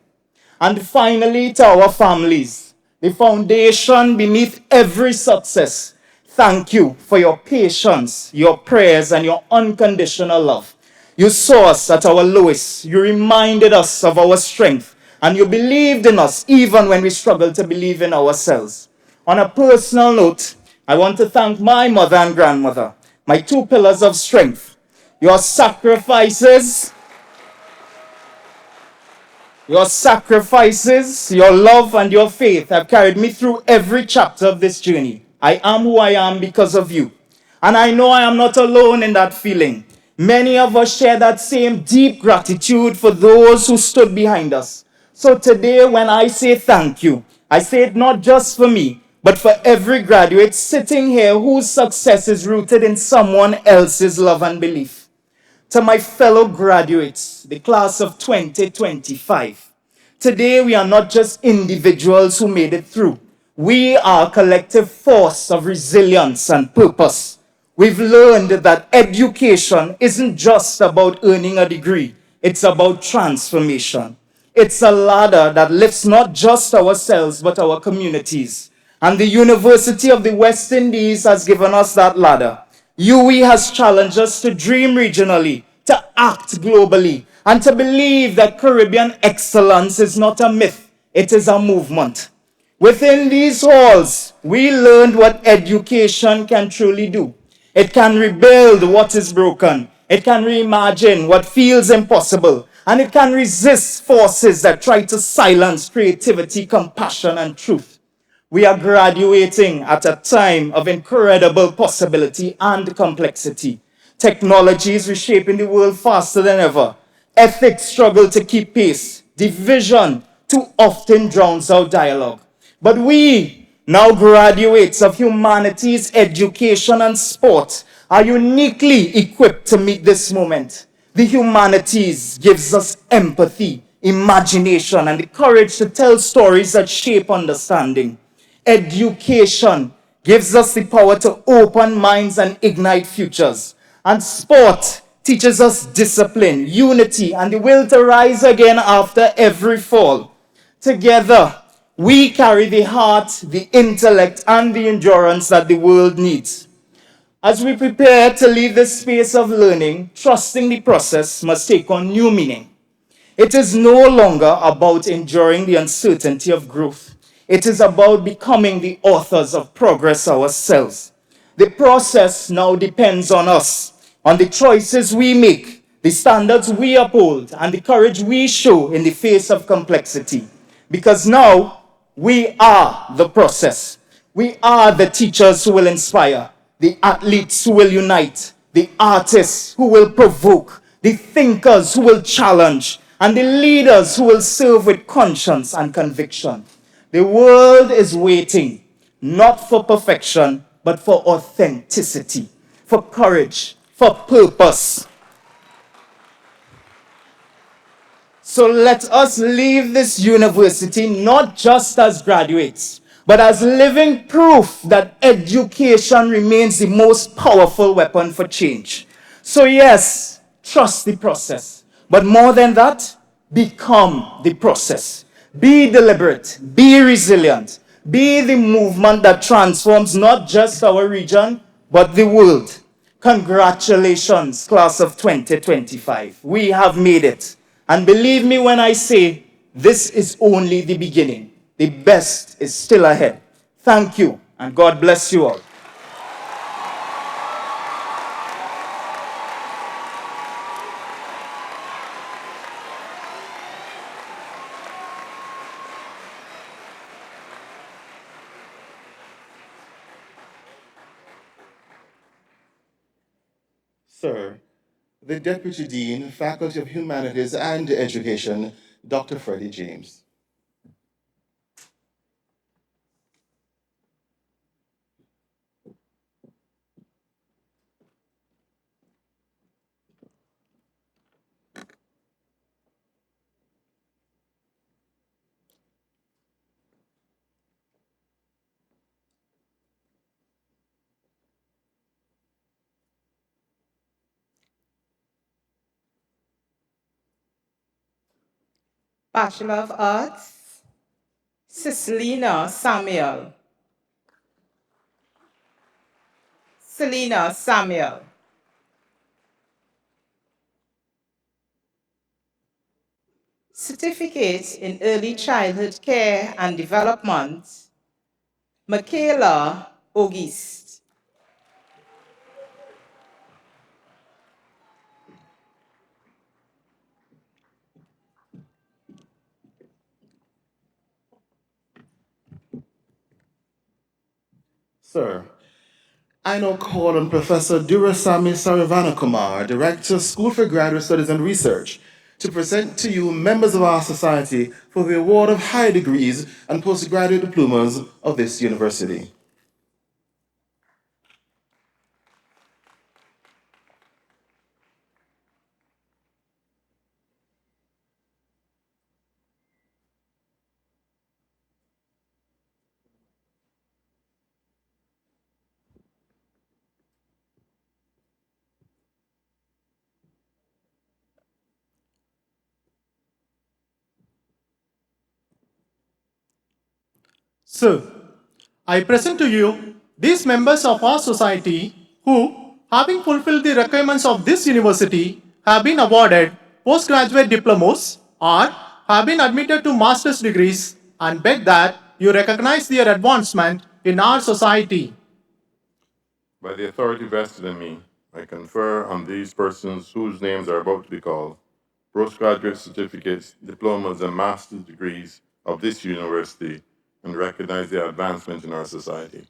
And finally, to our families, the foundation beneath every success, thank you for your patience, your prayers, and your unconditional love. You saw us at our lowest. You reminded us of our strength. And you believed in us even when we struggled to believe in ourselves. On a personal note, I want to thank my mother and grandmother, my two pillars of strength. Your sacrifices, your love, and your faith have carried me through every chapter of this journey. I am who I am because of you. And I know I am not alone in that feeling. Many of us share that same deep gratitude for those who stood behind us. So today, when I say thank you, I say it not just for me, but for every graduate sitting here whose success is rooted in someone else's love and belief. To my fellow graduates, the class of 2025, today we are not just individuals who made it through. We are a collective force of resilience and purpose. We've learned that education isn't just about earning a degree. It's about transformation. It's a ladder that lifts not just ourselves, but our communities. And the University of the West Indies has given us that ladder. UWI has challenged us to dream regionally, to act globally, and to believe that Caribbean excellence is not a myth, it is a movement. Within these halls, we learned what education can truly do. It can rebuild what is broken. It can reimagine what feels impossible. And it can resist forces that try to silence creativity, compassion, and truth. We are graduating at a time of incredible possibility and complexity. Technology is reshaping the world faster than ever. Ethics struggle to keep pace. Division too often drowns out dialogue. But we, now graduates of humanities, education, and sport, are uniquely equipped to meet this moment. The humanities gives us empathy, imagination, and the courage to tell stories that shape understanding. Education gives us the power to open minds and ignite futures. And sport teaches us discipline, unity, and the will to rise again after every fall. Together, we carry the heart, the intellect, and the endurance that the world needs. As we prepare to leave this space of learning, trusting the process must take on new meaning. It is no longer about enduring the uncertainty of growth. It is about becoming the authors of progress ourselves. The process now depends on us, on the choices we make, the standards we uphold, and the courage we show in the face of complexity. Because now we are the process. We are the teachers who will inspire, the athletes who will unite, the artists who will provoke, the thinkers who will challenge, and the leaders who will serve with conscience and conviction. The world is waiting, not for perfection, but for authenticity, for courage, for purpose. So let us leave this university not just as graduates, but as living proof that education remains the most powerful weapon for change. So yes, trust the process. But more than that, become the process. Be deliberate, be resilient, be the movement that transforms not just our region, but the world. Congratulations, class of 2025. We have made it. And believe me when I say, this is only the beginning. The best is still ahead. Thank you, and God bless you all. Sir, the Deputy Dean, Faculty of Humanities and Education, Dr. Freddie James. Bachelor of Arts, Cicelina Samuel. Selena Samuel. Certificate in Early Childhood Care and Development, Michaela Auguste. Sir, I now call on Professor Durasamy Saravanakumar, Director, School for Graduate Studies and Research, to present to you members of our society for the award of higher degrees and postgraduate diplomas of this university. So, I present to you these members of our society who, having fulfilled the requirements of this university, have been awarded postgraduate diplomas or have been admitted to master's degrees and beg that you recognize their advancement in our society. By the authority vested in me, I confer on these persons whose names are about to be called postgraduate certificates, diplomas, and master's degrees of this university and recognize their advancement in our society.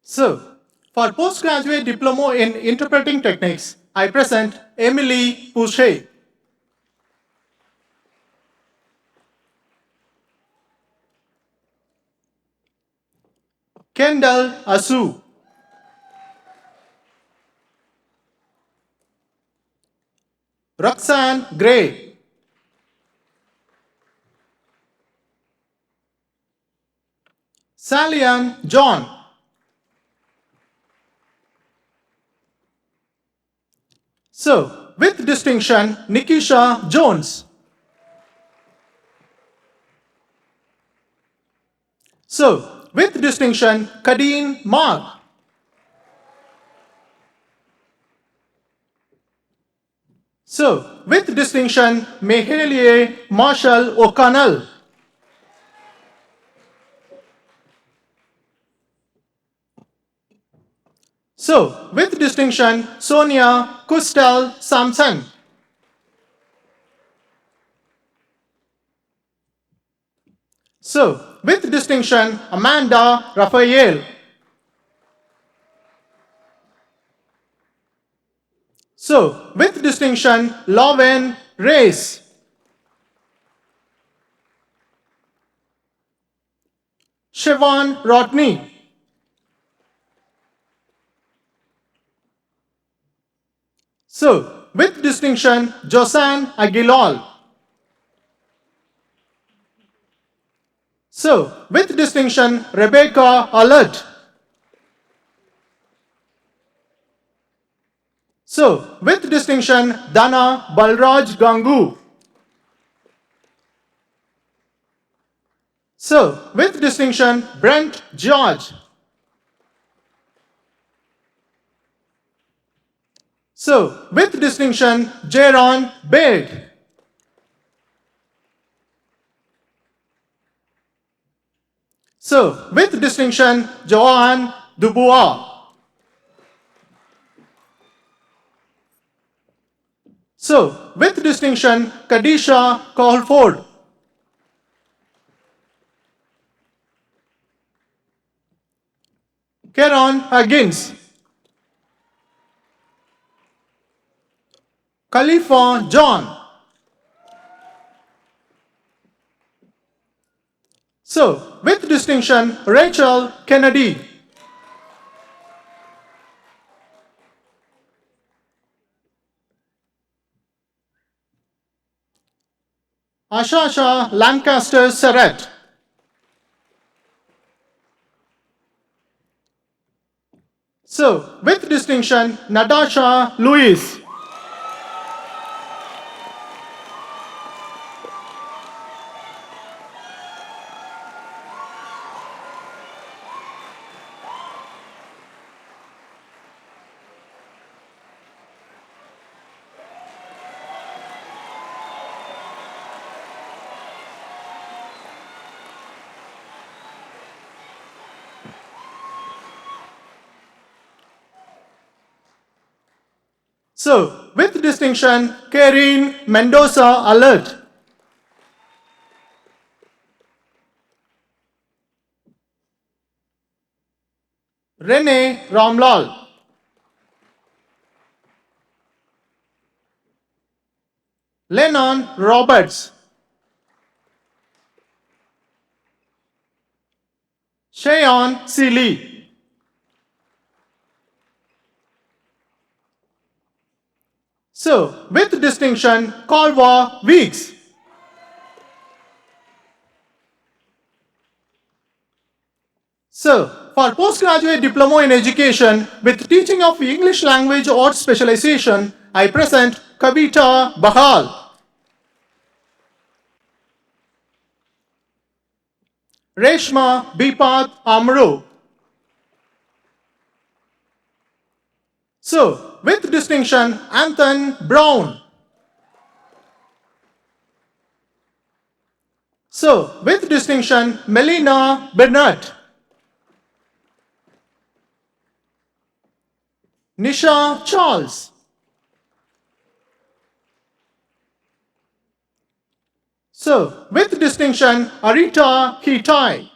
So, for postgraduate diploma in interpreting techniques, I present Emily Pouchet. Kendall Asu. Roxanne Gray. Salian John. So, with distinction, Nikisha Jones. So, with distinction, Kadeen Mark. So, with distinction, Mahalia Marshall O'Connell. So, with distinction, Sonia Kustal Samson. So, with distinction, Amanda Raphael. So, with distinction, Lauren Race. Siobhan Rodney. So, with distinction, Josanne Aguilal. So, with distinction, Rebecca Alert. So, with distinction, Dana Balraj Gangu. So, with distinction, Brent George. So, with distinction, Jaron Baird. So, with distinction, Joanne Dubois. So, with distinction, Kadisha Colford. Karen Higgins. Khalifa John. So, with distinction, Rachel Kennedy. Ashasha Lancaster Surratt. So, with distinction, Natasha Lewis. So, with distinction, Karine Mendoza Alert. Rene Ramlal. Lennon Roberts. Shayon Seeley. So, with distinction, Colva Weeks. So, for postgraduate diploma in education with teaching of English language or specialization, I present Kavita Bahal. Reshma Bipat Amro. So, with distinction, Anton Brown. So, with distinction, Melina Bernard. Nisha Charles. So, with distinction, Arita Kitai.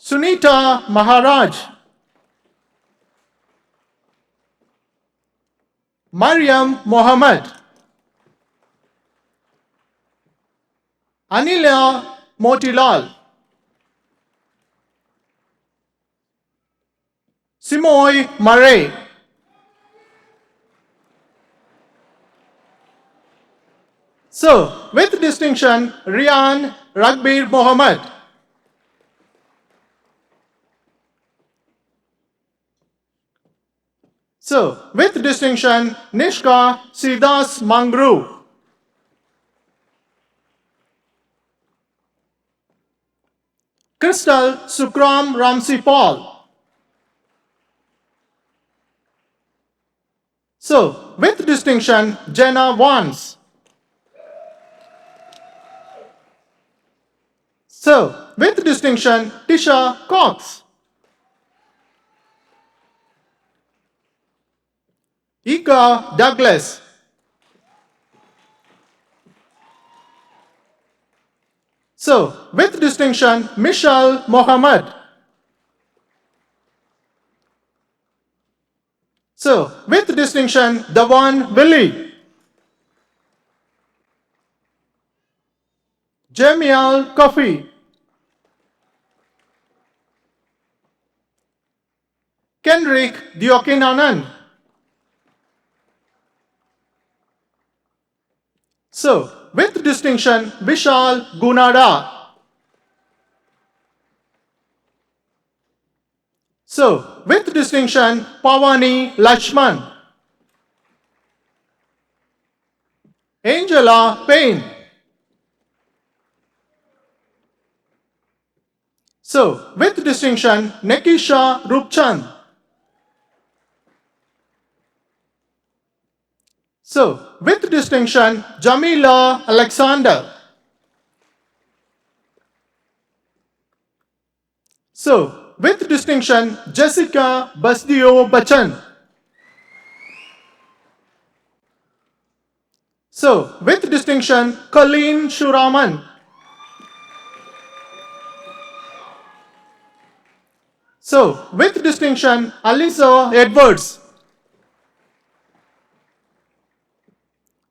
Sunita Maharaj. Mariam Mohammed. Anila Motilal. Simoy Murray. So, with distinction, Rian Ragbir Mohammed. So, with distinction, Nishka Sidas Mangru. Crystal Sukram Ramsey Paul. So, with distinction, Jenna Vance. So, with distinction, Tisha Cox. Ika Douglas. So, with distinction, Michelle Mohammed. So, with distinction, Dawan Willie. Jamial Coffee. Kendrick Diokinanan. So, with distinction, Vishal Gunada. So, with distinction, Pawani Lakshman. Angela Payne. So, with distinction, Nekisha Rupchand. So, with distinction, Jamila Alexander. So, with distinction, Jessica Basdio Bachchan. So, with distinction, Colleen Shuraman. So, with distinction, Alisa Edwards.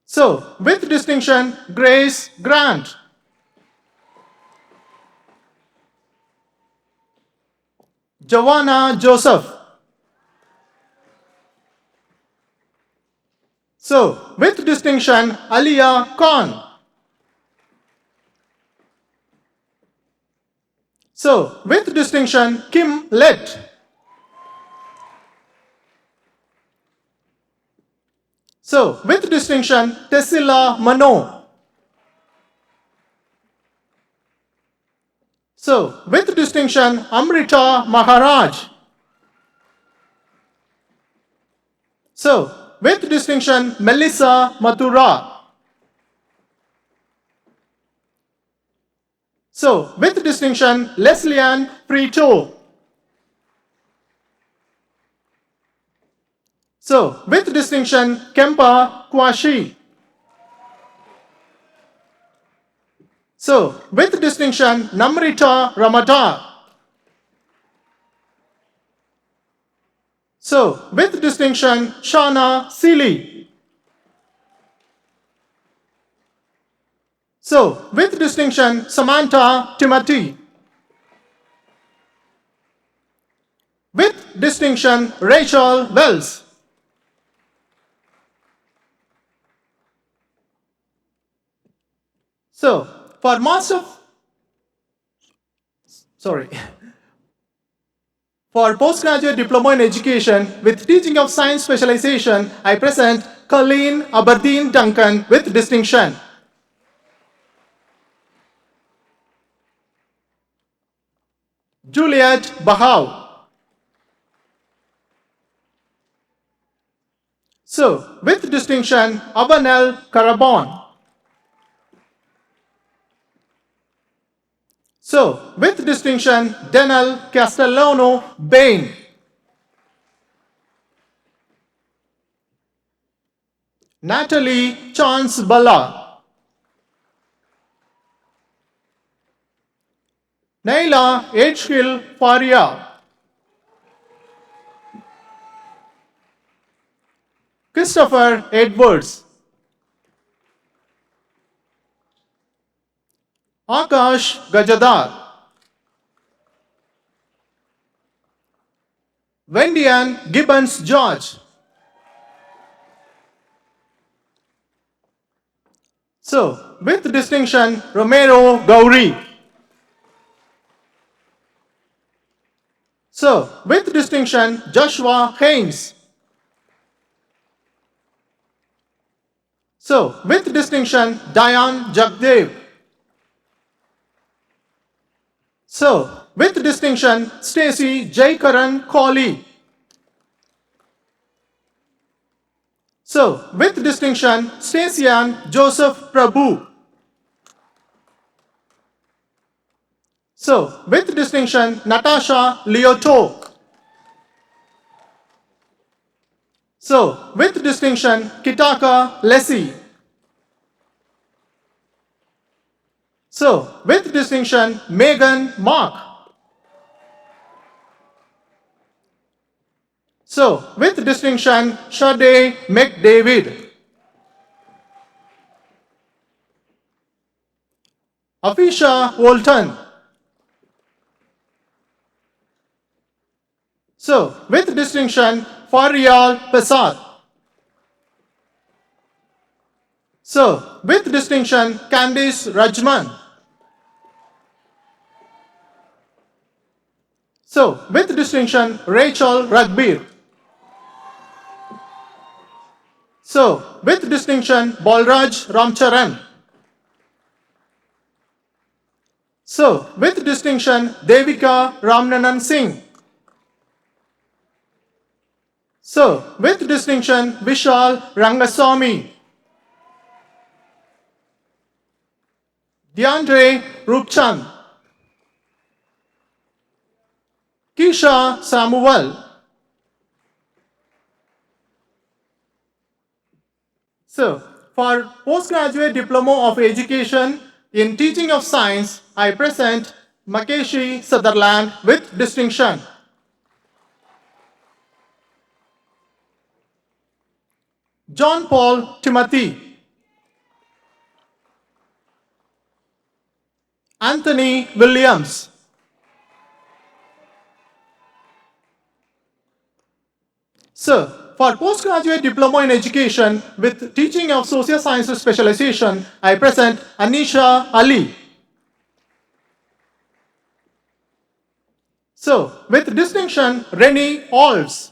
So, with distinction, Grace Grant. Joanna Joseph. So, with distinction, Aliyah Khan. So, with distinction, Kim Lett. So, with distinction, Tessila Mano. So, with distinction, Amrita Maharaj. So, with distinction, Melissa Mathura. So, with distinction, Leslie-Ann Frito. So, with distinction, Kempa Kwashi. So, with distinction, Namrita Ramata. So, with distinction, Shana Seeley. So, with distinction, Samantha Timothy. With distinction, Rachel Wells. So, for for postgraduate diploma in education with teaching of science specialization, I present Colleen Aberdeen Duncan with distinction. Juliet Bahau. So, with distinction, Abanel Carabon. So, with distinction, Denel Castellano Bain. Natalie Chance Bala. Naila Edgehill Faria. Christopher Edwards. Akash Gajadar. Wendian Gibbons George. So, with distinction, Romero Gauri. So, with distinction, Joshua Haynes. So, with distinction, Diane Jagdev. So, with distinction, Stacy Jaikaran Kohli. So, with distinction, Stacyan Joseph Prabhu. So, with distinction, Natasha Leotok. So, with distinction, Kitaka Leslie. So, with distinction, Megan Mark. So, with distinction, Shade McDavid. Afisha Walton. So, with distinction, Farial Pesat. So, with distinction, Candice Rajman. So, with distinction, Rachel Ragbir. So, with distinction, Balraj Ramcharan. So, with distinction, Devika Ramnanan Singh. So, with distinction, Vishal Rangaswamy. DeAndre Rupchand. Kisha Samuel. So, for postgraduate diploma of education in teaching of science, I present Makeshi Sutherland with distinction. John Paul Timothy. Anthony Williams. So, for postgraduate diploma in education with teaching of social sciences specialization, I present Anisha Ali. So, with distinction, Rennie Alls.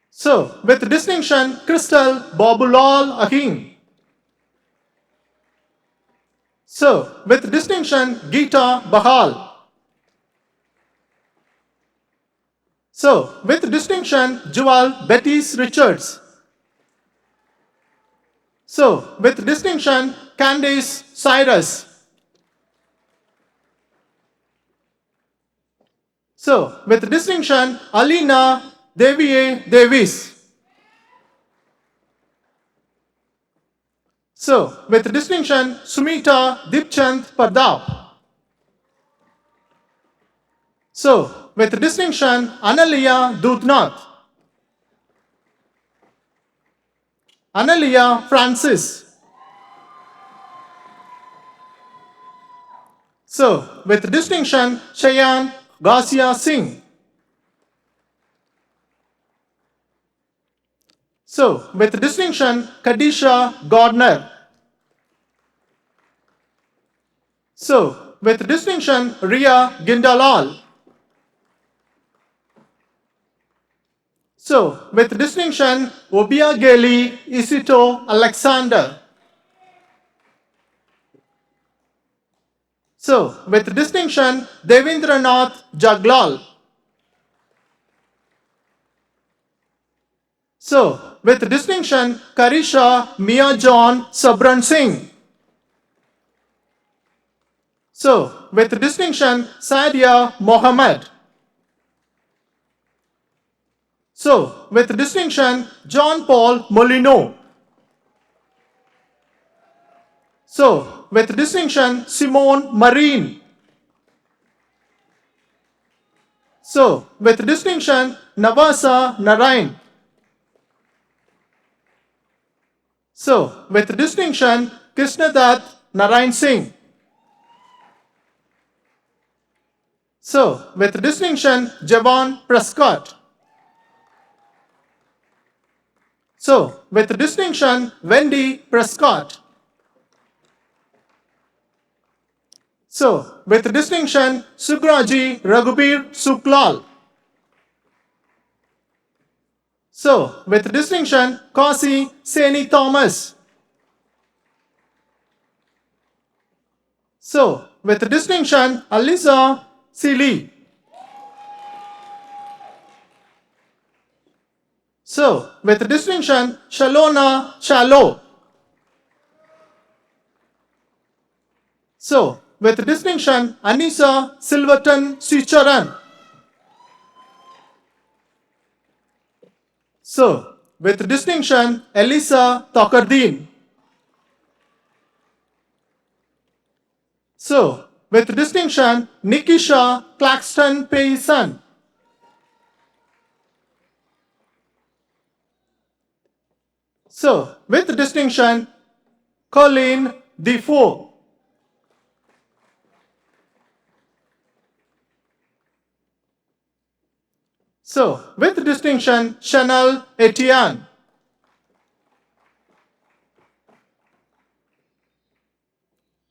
So, with distinction, Crystal Bobulal Aking. So, with distinction, Geeta Bahal. So, with distinction, Jewel Bettys Richards. So, with distinction, Candice Cyrus. So, with distinction, Alina Devier Davis. So, with distinction, Sumita Dipchand Pardap. So, with distinction, Analia Dudnath. Analia Francis. So, with distinction, Cheyenne Garcia Singh. So, with distinction, Kadisha Gardner. So, with distinction, Ria Gindalal. So, with distinction, Obiageli Isito Alexander. So, with distinction, Devendranath Jaglal. So, with distinction, Karisha Mia John Sabran Singh. So, with distinction, Sadia Mohammed. So, with distinction, John Paul Molino. So, with distinction, Simone Marine. So, with distinction, Navasa Narain. So, with distinction, Krishnadat Narain Singh. So, with distinction, Javan Prescott. So, with distinction, Wendy Prescott. So, with distinction, Sugraji Raghubir Suklal. So, with distinction, Kausi Seni Thomas. So, with distinction, Alisa Seeley. So, with distinction, Shalona Chalo. So, with distinction, Anisa Silverton Sicharan. So, with distinction, Elisa Tokardin. So, with distinction, Nikisha Claxton Payson. So, with distinction, Colleen Defoe. So, with distinction, Chanel Etienne.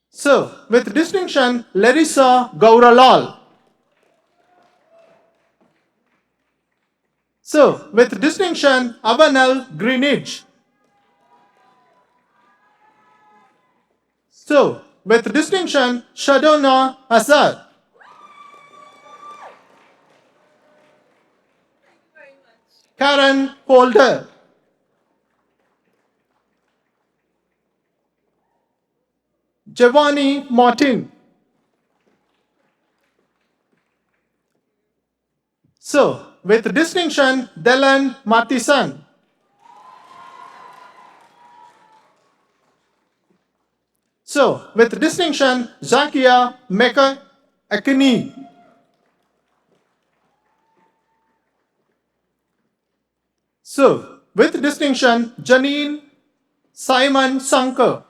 So, with distinction, Larissa Gauralal. So, with distinction, Avanel Greenidge. So, with distinction, Shadona Azad. Karen Holder. Giovanni Martin. So, with distinction, Delan Matison. So, with distinction, Zakia Mecca Akini. So, with distinction, Janine Simon Sanker.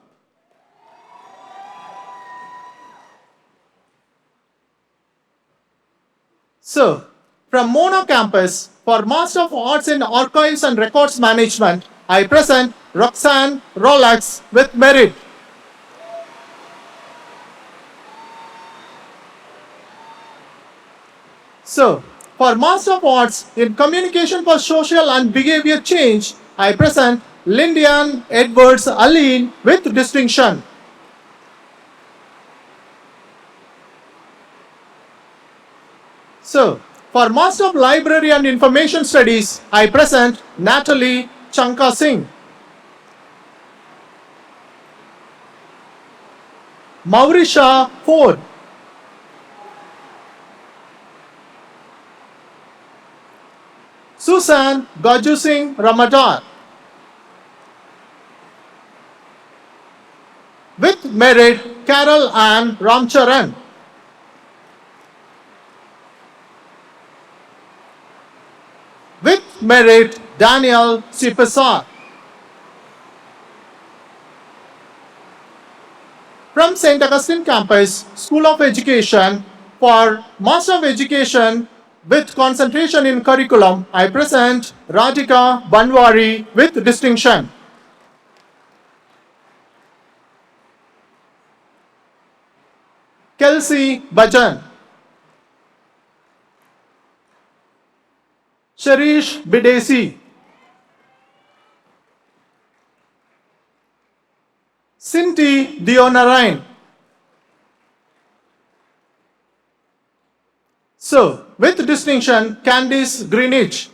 So, from Mono Campus, for Master of Arts in Archives and Records Management, I present Roxanne Rolex with merit. So, for Master of Arts in Communication for Social and Behavior Change, I present Lindian Edwards Aline with distinction. So, for Master of Library and Information Studies, I present Natalie Chanka Singh. Maurisha Ford. Susan Gaju Singh Ramadan. With merit, Carol Ann Ramcharan. With merit, Daniel C. Patasar. From St. Augustine Campus, School of Education, for Master of Education with concentration in curriculum, I present Radhika Banwari with distinction. Kelsey Bajan. Sharish Bidesi. Cinti Dionarain. So, with distinction, Candice Greenwich.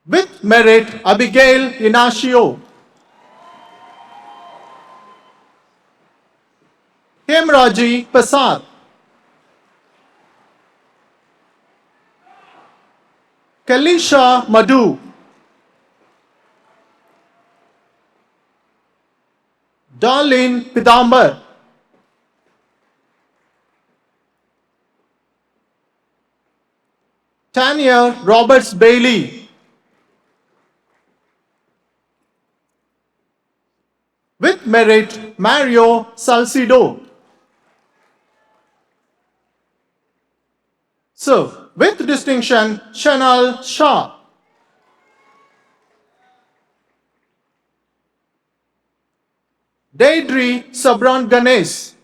With merit, Abigail Inacio. Hemraji Patasar. Kalisha Madhu. Darlene Pidambar. Tanya Roberts Bailey. With merit, Mario Salcido. So, with distinction, Chanel Shah. Deidre Sabran Ganesh.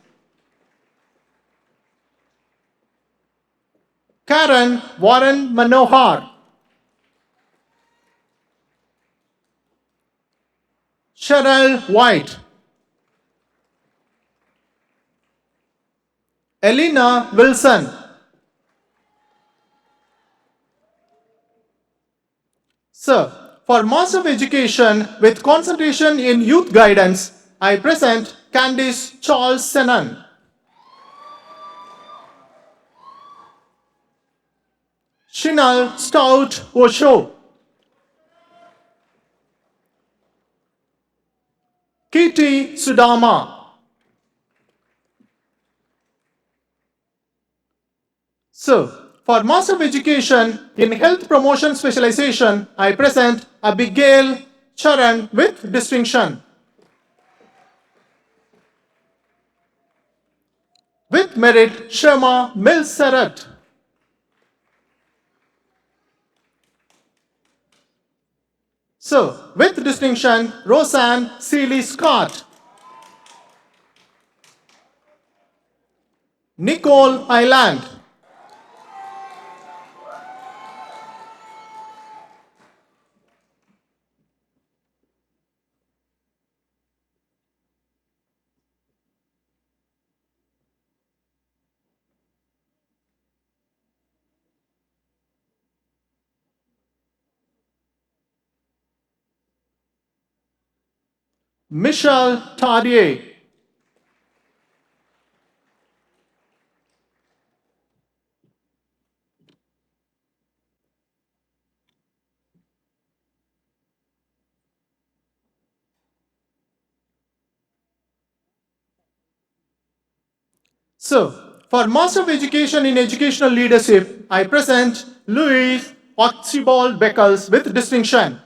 Karen Warren Manohar. Cheryl White. Elena Wilson. Sir, for Master of Education with concentration in Youth Guidance, I present Candice Charles Senan. Shinal Stout Osho. Kitty Sudama. So, for Master of Education in Health Promotion Specialization, I present Abigail Charan with distinction. With merit, Sharma Milseret. So, with distinction, Roseanne Seeley Scott. Nicole Island. Michelle Tardier. So, for Master of Education in Educational Leadership, I present Louis Archibald Beckles with distinction.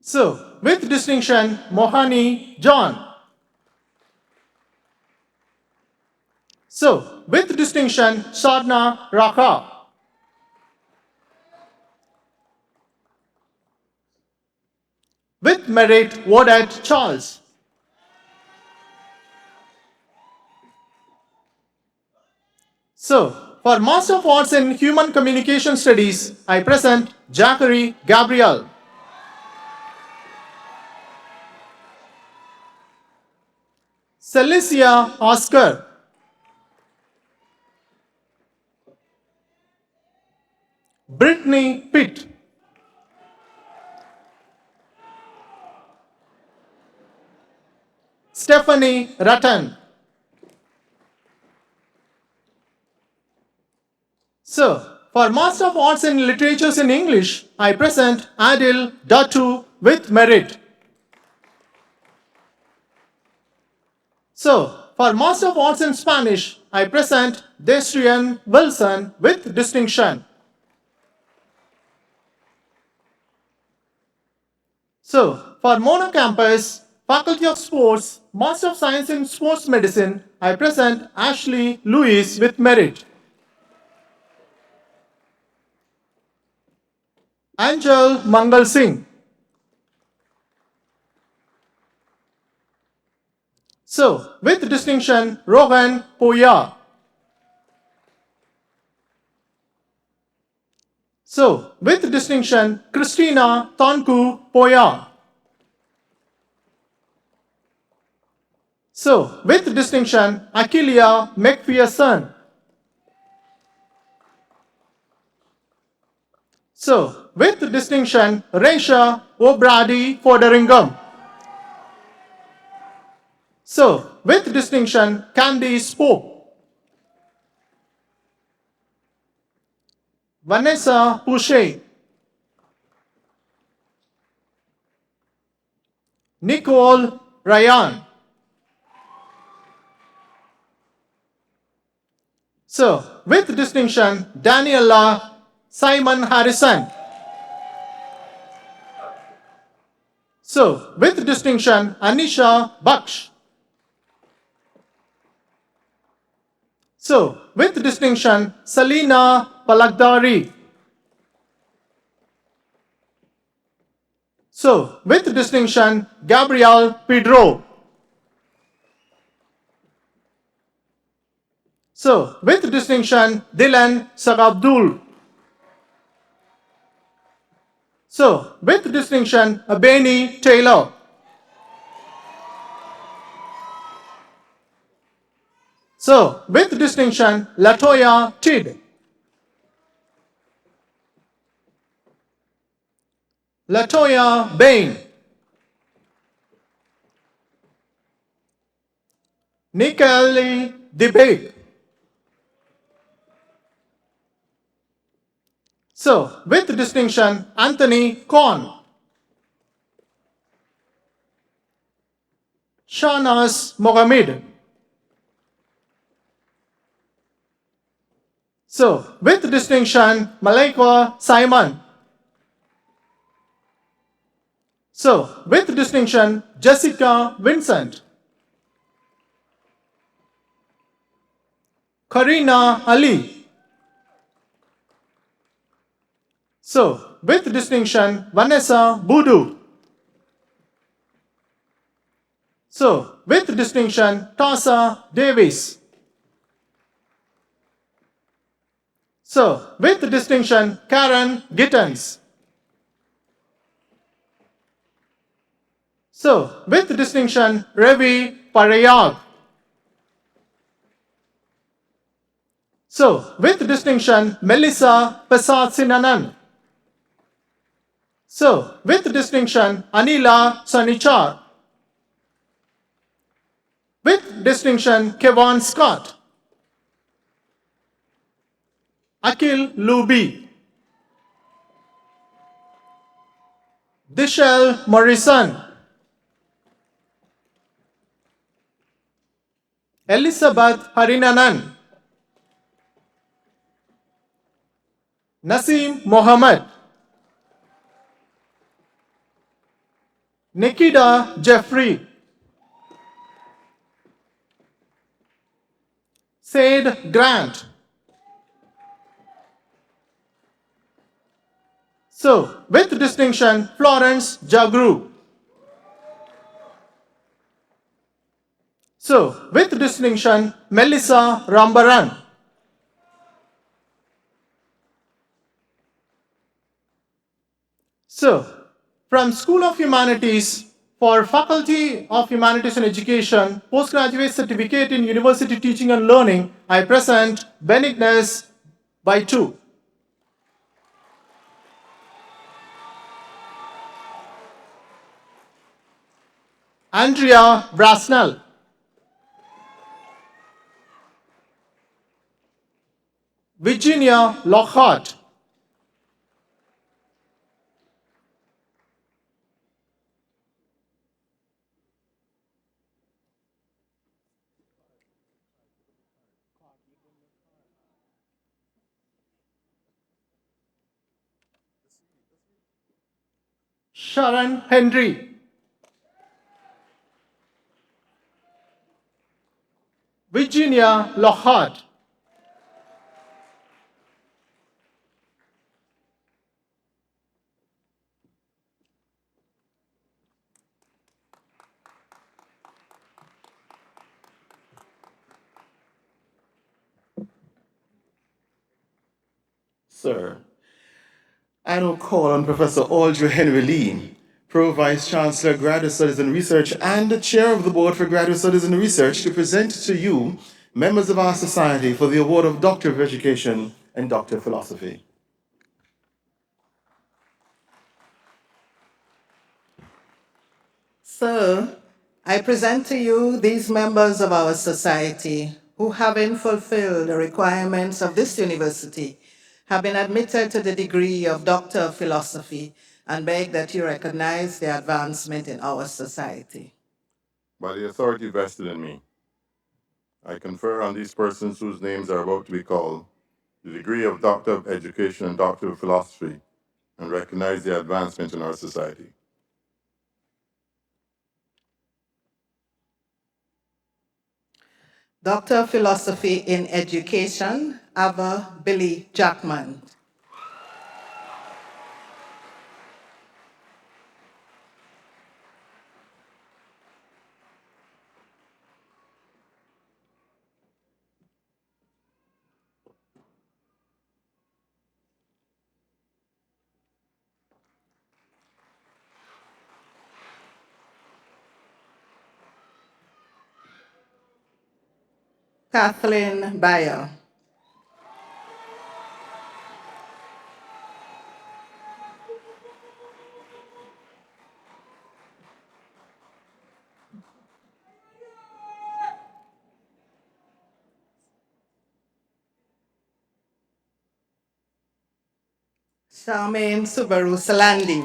So, with distinction, Mohani John. So, with distinction, Sadhna Raka. With merit, Wodat Charles. So, for Master of Arts in Human Communication Studies, I present Zachary Gabriel. Celicia Oscar. Brittany Pitt. Stephanie Rattan. So, for Master of Arts in Literatures in English, I present Adil Datu with merit. So, for Master of Arts in Spanish, I present Destrian Wilson with distinction. So, for Monocampus, Faculty of Sports, Master of Science in Sports Medicine, I present Ashley Lewis with merit. Angel Mangal Singh. So, with distinction, Rohan Poya. So, with distinction, Christina Tonku Poya. So, with distinction, Aquilia McPherson. So, with distinction, Resha O'Brady Foderingam. So, with distinction, Candice Pope. Vanessa Pouchet. Nicole Ryan. So, with distinction, Daniela Simon Harrison. So, with distinction, Anisha Baksh. So, with distinction, Selina Palagdari. So, with distinction, Gabriel Pedro. So, with distinction, Dylan Sagabdul. So, with distinction, Benny Taylor. So, with distinction, Latoya Tid. Latoya Bain. Nikali Debate. So, with distinction, Anthony Korn. Shanas Mohammed. So, with distinction, Malaika Simon. So, with distinction, Jessica Vincent. Karina Ali. So, with distinction, Vanessa Boodoo. So, with distinction, Causa Davis. So, with distinction, Karen Gittens. So, with distinction, Ravi Parayag. So, with distinction, Melissa Pasatsinanan. So, with distinction, Anila Sanichar. With distinction, Kevon Scott. Akil Luby. Dishel Morrison. Elizabeth Harinanan. Naseem Mohammed. Nikita Jeffrey. Said Grant. So, with distinction, Florence Jagru. So, with distinction, Melissa Rambaran. So, from School of Humanities for Faculty of Humanities and Education, Postgraduate Certificate in University Teaching and Learning, I present Benignus by 2. Andrea Brasnell. Virginia Lockhart. Sharon Henry. Virginia Lockhart. Sir. I now call on Professor Audrey Henry Lee, Pro Vice Chancellor, Graduate Studies and Research, and the Chair of the Board for Graduate Studies and Research, to present to you, members of our society, for the award of Doctor of Education and Doctor of Philosophy. Sir, I present to you these members of our society who, having fulfilled the requirements of this university, have been admitted to the degree of Doctor of Philosophy, and beg that you recognize their advancement in our society. By the authority vested in me, I confer on these persons whose names are about to be called the degree of Doctor of Education and Doctor of Philosophy, and recognize their advancement in our society. Doctor of Philosophy in Education, Ava Billy Jackman. Kathleen Bayer. Charmaine Subaru Salandi.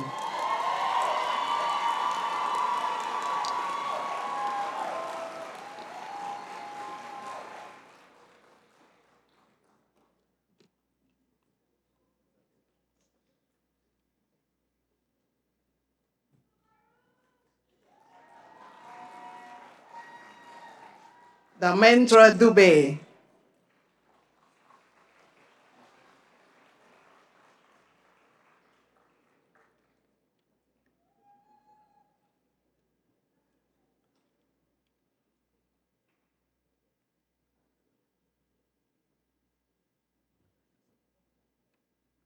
Damendra Dubé.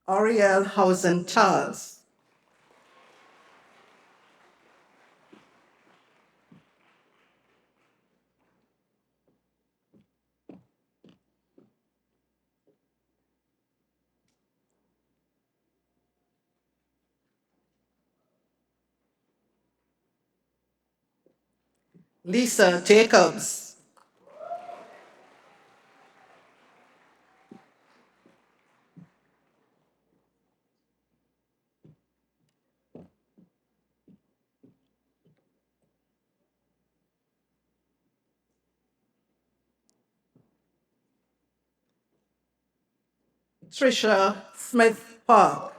Oriel Hausen Charles. Lisa Jacobs. Trisha Smith Park.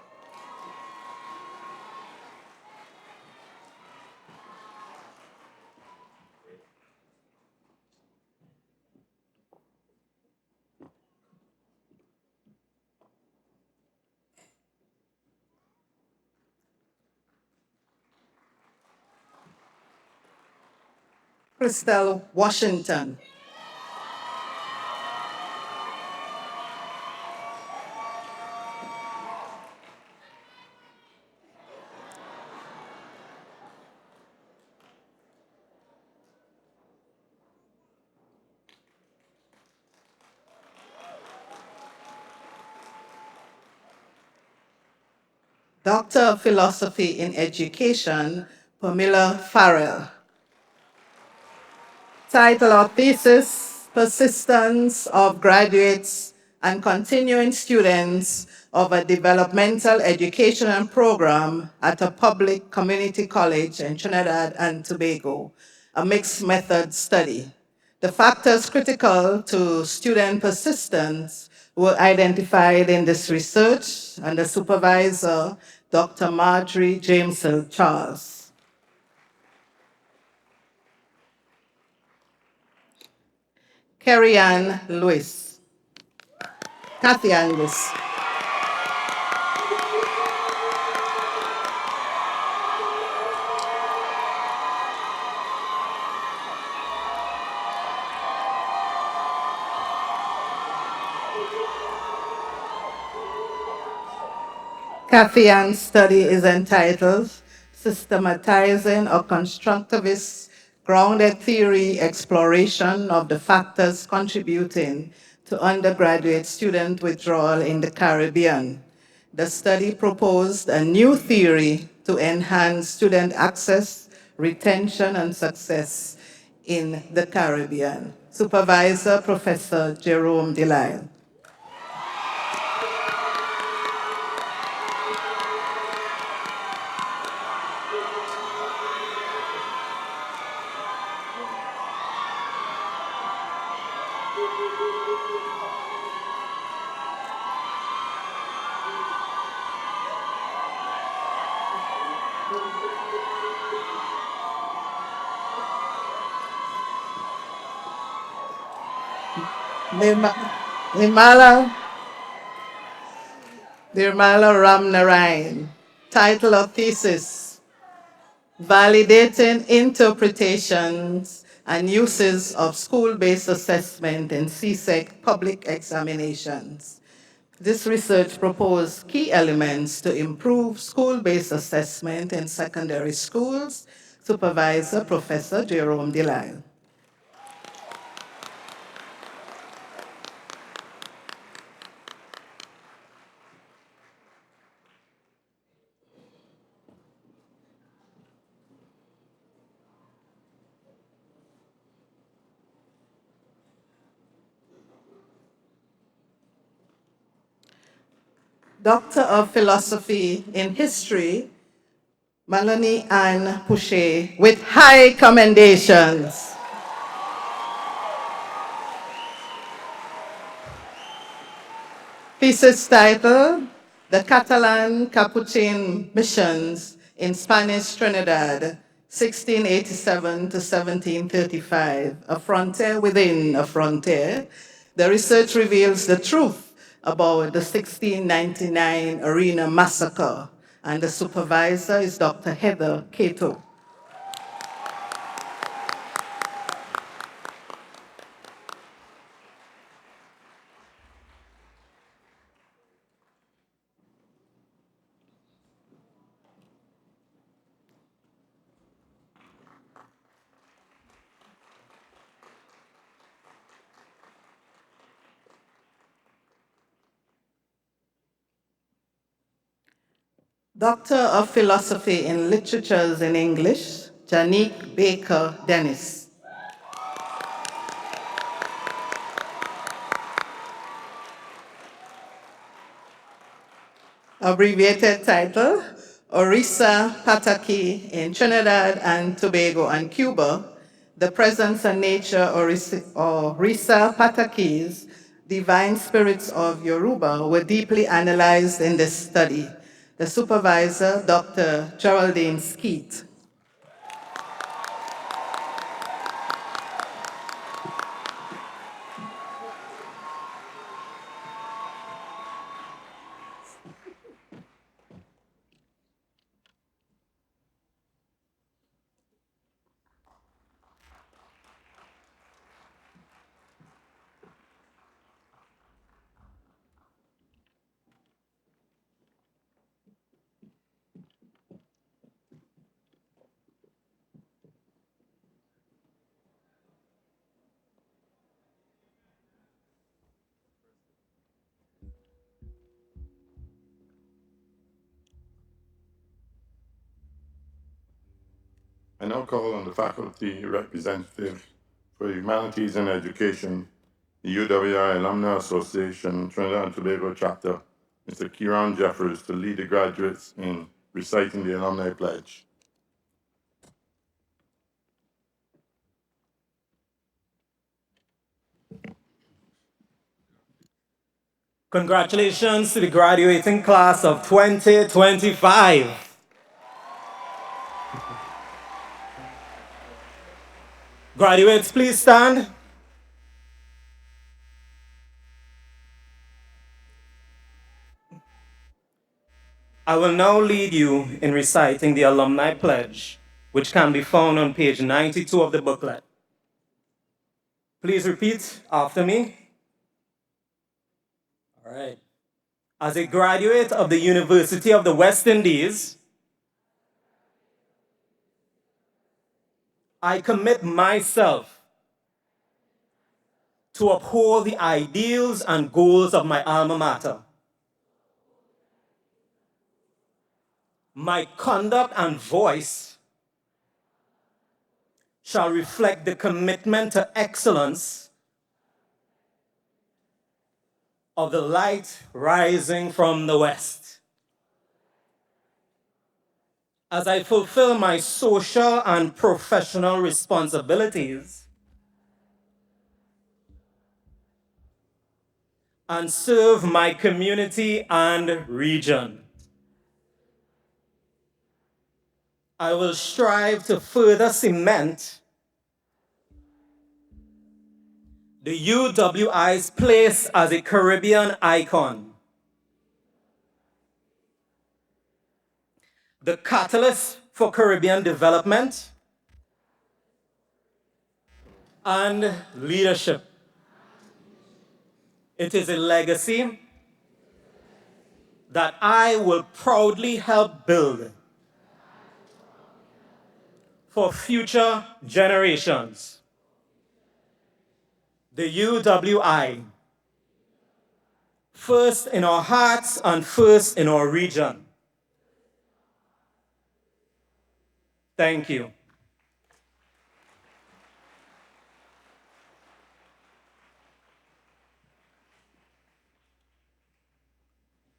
Crystal Washington. Doctor of Philosophy in Education, Pamela Farrell. Title of thesis, Persistence of Graduates and Continuing Students of a Developmental Education Program at a Public Community College in Trinidad and Tobago, a mixed method study. The factors critical to student persistence were identified in this research, and the supervisor, Dr. Marjorie Jameson Charles. Carrie Ann Lewis. Kathy Ann Lewis. Kathy Ann's study is entitled Systematizing a Constructivist Grounded Theory Exploration of the Factors Contributing to Undergraduate Student Withdrawal in the Caribbean. The study proposed a new theory to enhance student access, retention, and success in the Caribbean. Supervisor, Professor Jerome DeLisle. Nirmala-Ramnarayan. Title of thesis, Validating Interpretations and Uses of School-Based Assessment in CSEC Public Examinations. This research proposed key elements to improve school-based assessment in secondary schools. Supervisor, Professor Jerome DeLisle. Doctor of Philosophy in History, Melanie Ann Pouchet, with high commendations. Thesis title, The Catalan Capuchin Missions in Spanish Trinidad, 1687 to 1735, a frontier within a frontier. The research reveals the truth about the 1699 Arena Massacre, and the supervisor is Dr. Heather Cato. Doctor of Philosophy in Literatures in English, Janique Baker Dennis. Abbreviated title, Orisa Pataki in Trinidad and Tobago and Cuba, the presence and nature of Orisa Patakis, divine spirits of Yoruba, were deeply analyzed in this study. The supervisor, Dr. Geraldine Skeet. I now call on the faculty representative for Humanities and Education, the UWI Alumni Association, Trinidad and Tobago chapter, Mr. Kieran Jeffers, to lead the graduates in reciting the Alumni Pledge. Congratulations to the graduating class of 2025. Graduates, please stand. I will now lead you in reciting the Alumni Pledge, which can be found on page 92 of the booklet. Please repeat after me. All right. As a graduate of the University of the West Indies, I commit myself to uphold the ideals and goals of my alma mater. My conduct and voice shall reflect the commitment to excellence of the light rising from the West. As I fulfill my social and professional responsibilities and serve my community and region, I will strive to further cement the UWI's place as a Caribbean icon, the catalyst for Caribbean development and leadership. It is a legacy that I will proudly help build for future generations. The UWI, first in our hearts and first in our region. Thank you.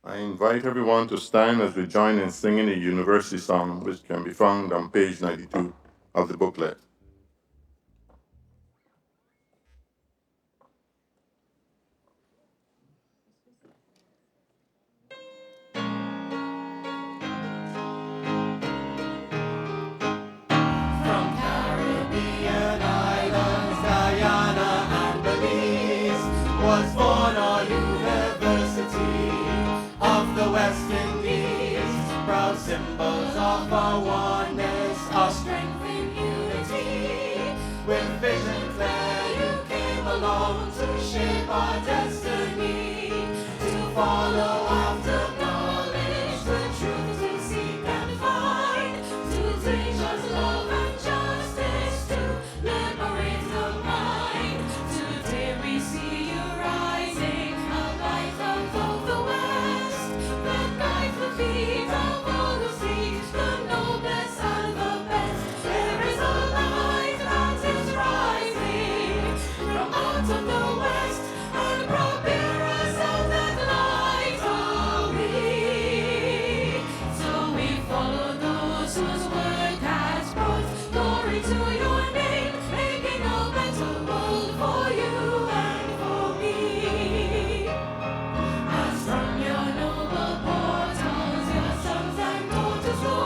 I invite everyone to stand as we join in singing a university song, which can be found on page 92 of the booklet. Was born our University of the West Indies, proud symbols of our oneness, our strength in unity. With vision clear, you came along to shape our destiny, to follow after knowledge, the truth to seek and find, to teach us love and justice, to liberate the mind. Today we see you rising, a light above the west, that guides the feet of all who seek the noblest and the best. There is a light that is rising from out of the west, and proud bearers of that light are we. So we follow those whose work has brought glory to your name, making a better world for you and for me. As from your noble portals, your sons and daughters go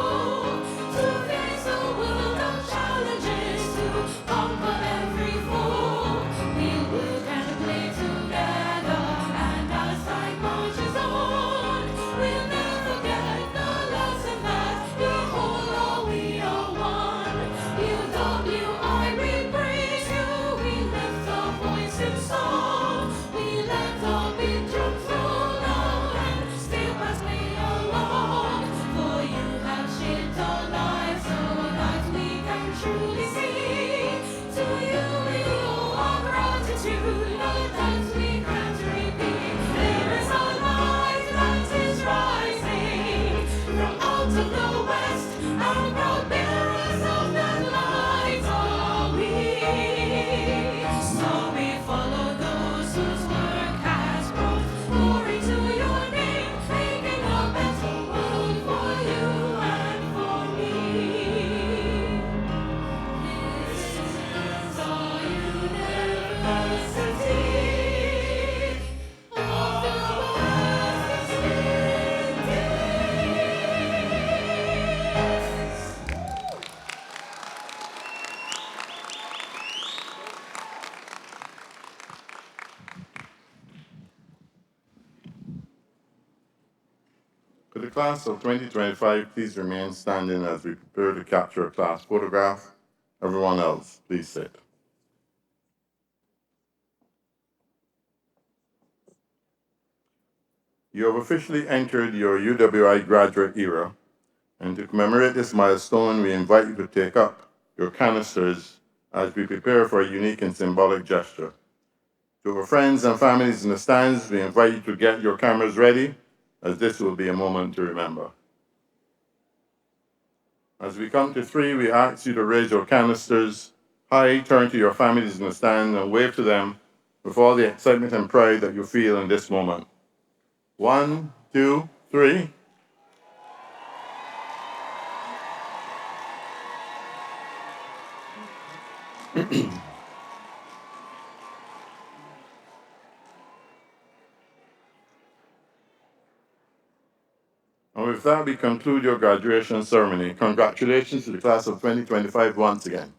to face the world of challenges, to conquer every foe. We'll work and play together, and as time marches on, we'll never forget the lesson that you're whole, all we are one. UWI, we praise you, we lift our voice in song, we let our big drums roll loud and still as we along. For you have shaped our lives so that we can truly see. To you we owe our gratitude, but that we can't repeat. There is a light that is rising from out of the west, and proud bearers of that light are we. So we follow those whose work has brought glory to your name, making a better world for you and for me. This is our University of the West Indies. Could the class of 2025 please remain standing as we prepare to capture a class photograph? Everyone else, please sit. You have officially entered your UWI graduate era, and to commemorate this milestone, we invite you to take up your canisters as we prepare for a unique and symbolic gesture. To our friends and families in the stands, we invite you to get your cameras ready, as this will be a moment to remember. As we come to 3, we ask you to raise your canisters high, turn to your families in the stand, and wave to them with all the excitement and pride that you feel in this moment. 1, 2, 3. And with that, we conclude your graduation ceremony. Congratulations to the class of 2025 once again.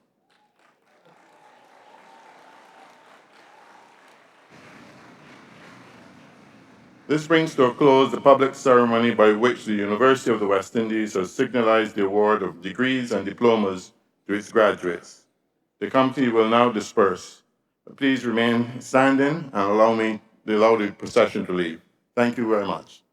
This brings to a close the public ceremony by which the University of the West Indies has signalized the award of degrees and diplomas to its graduates. The committee will now disperse. Please remain standing and allow the procession to leave. Thank you very much.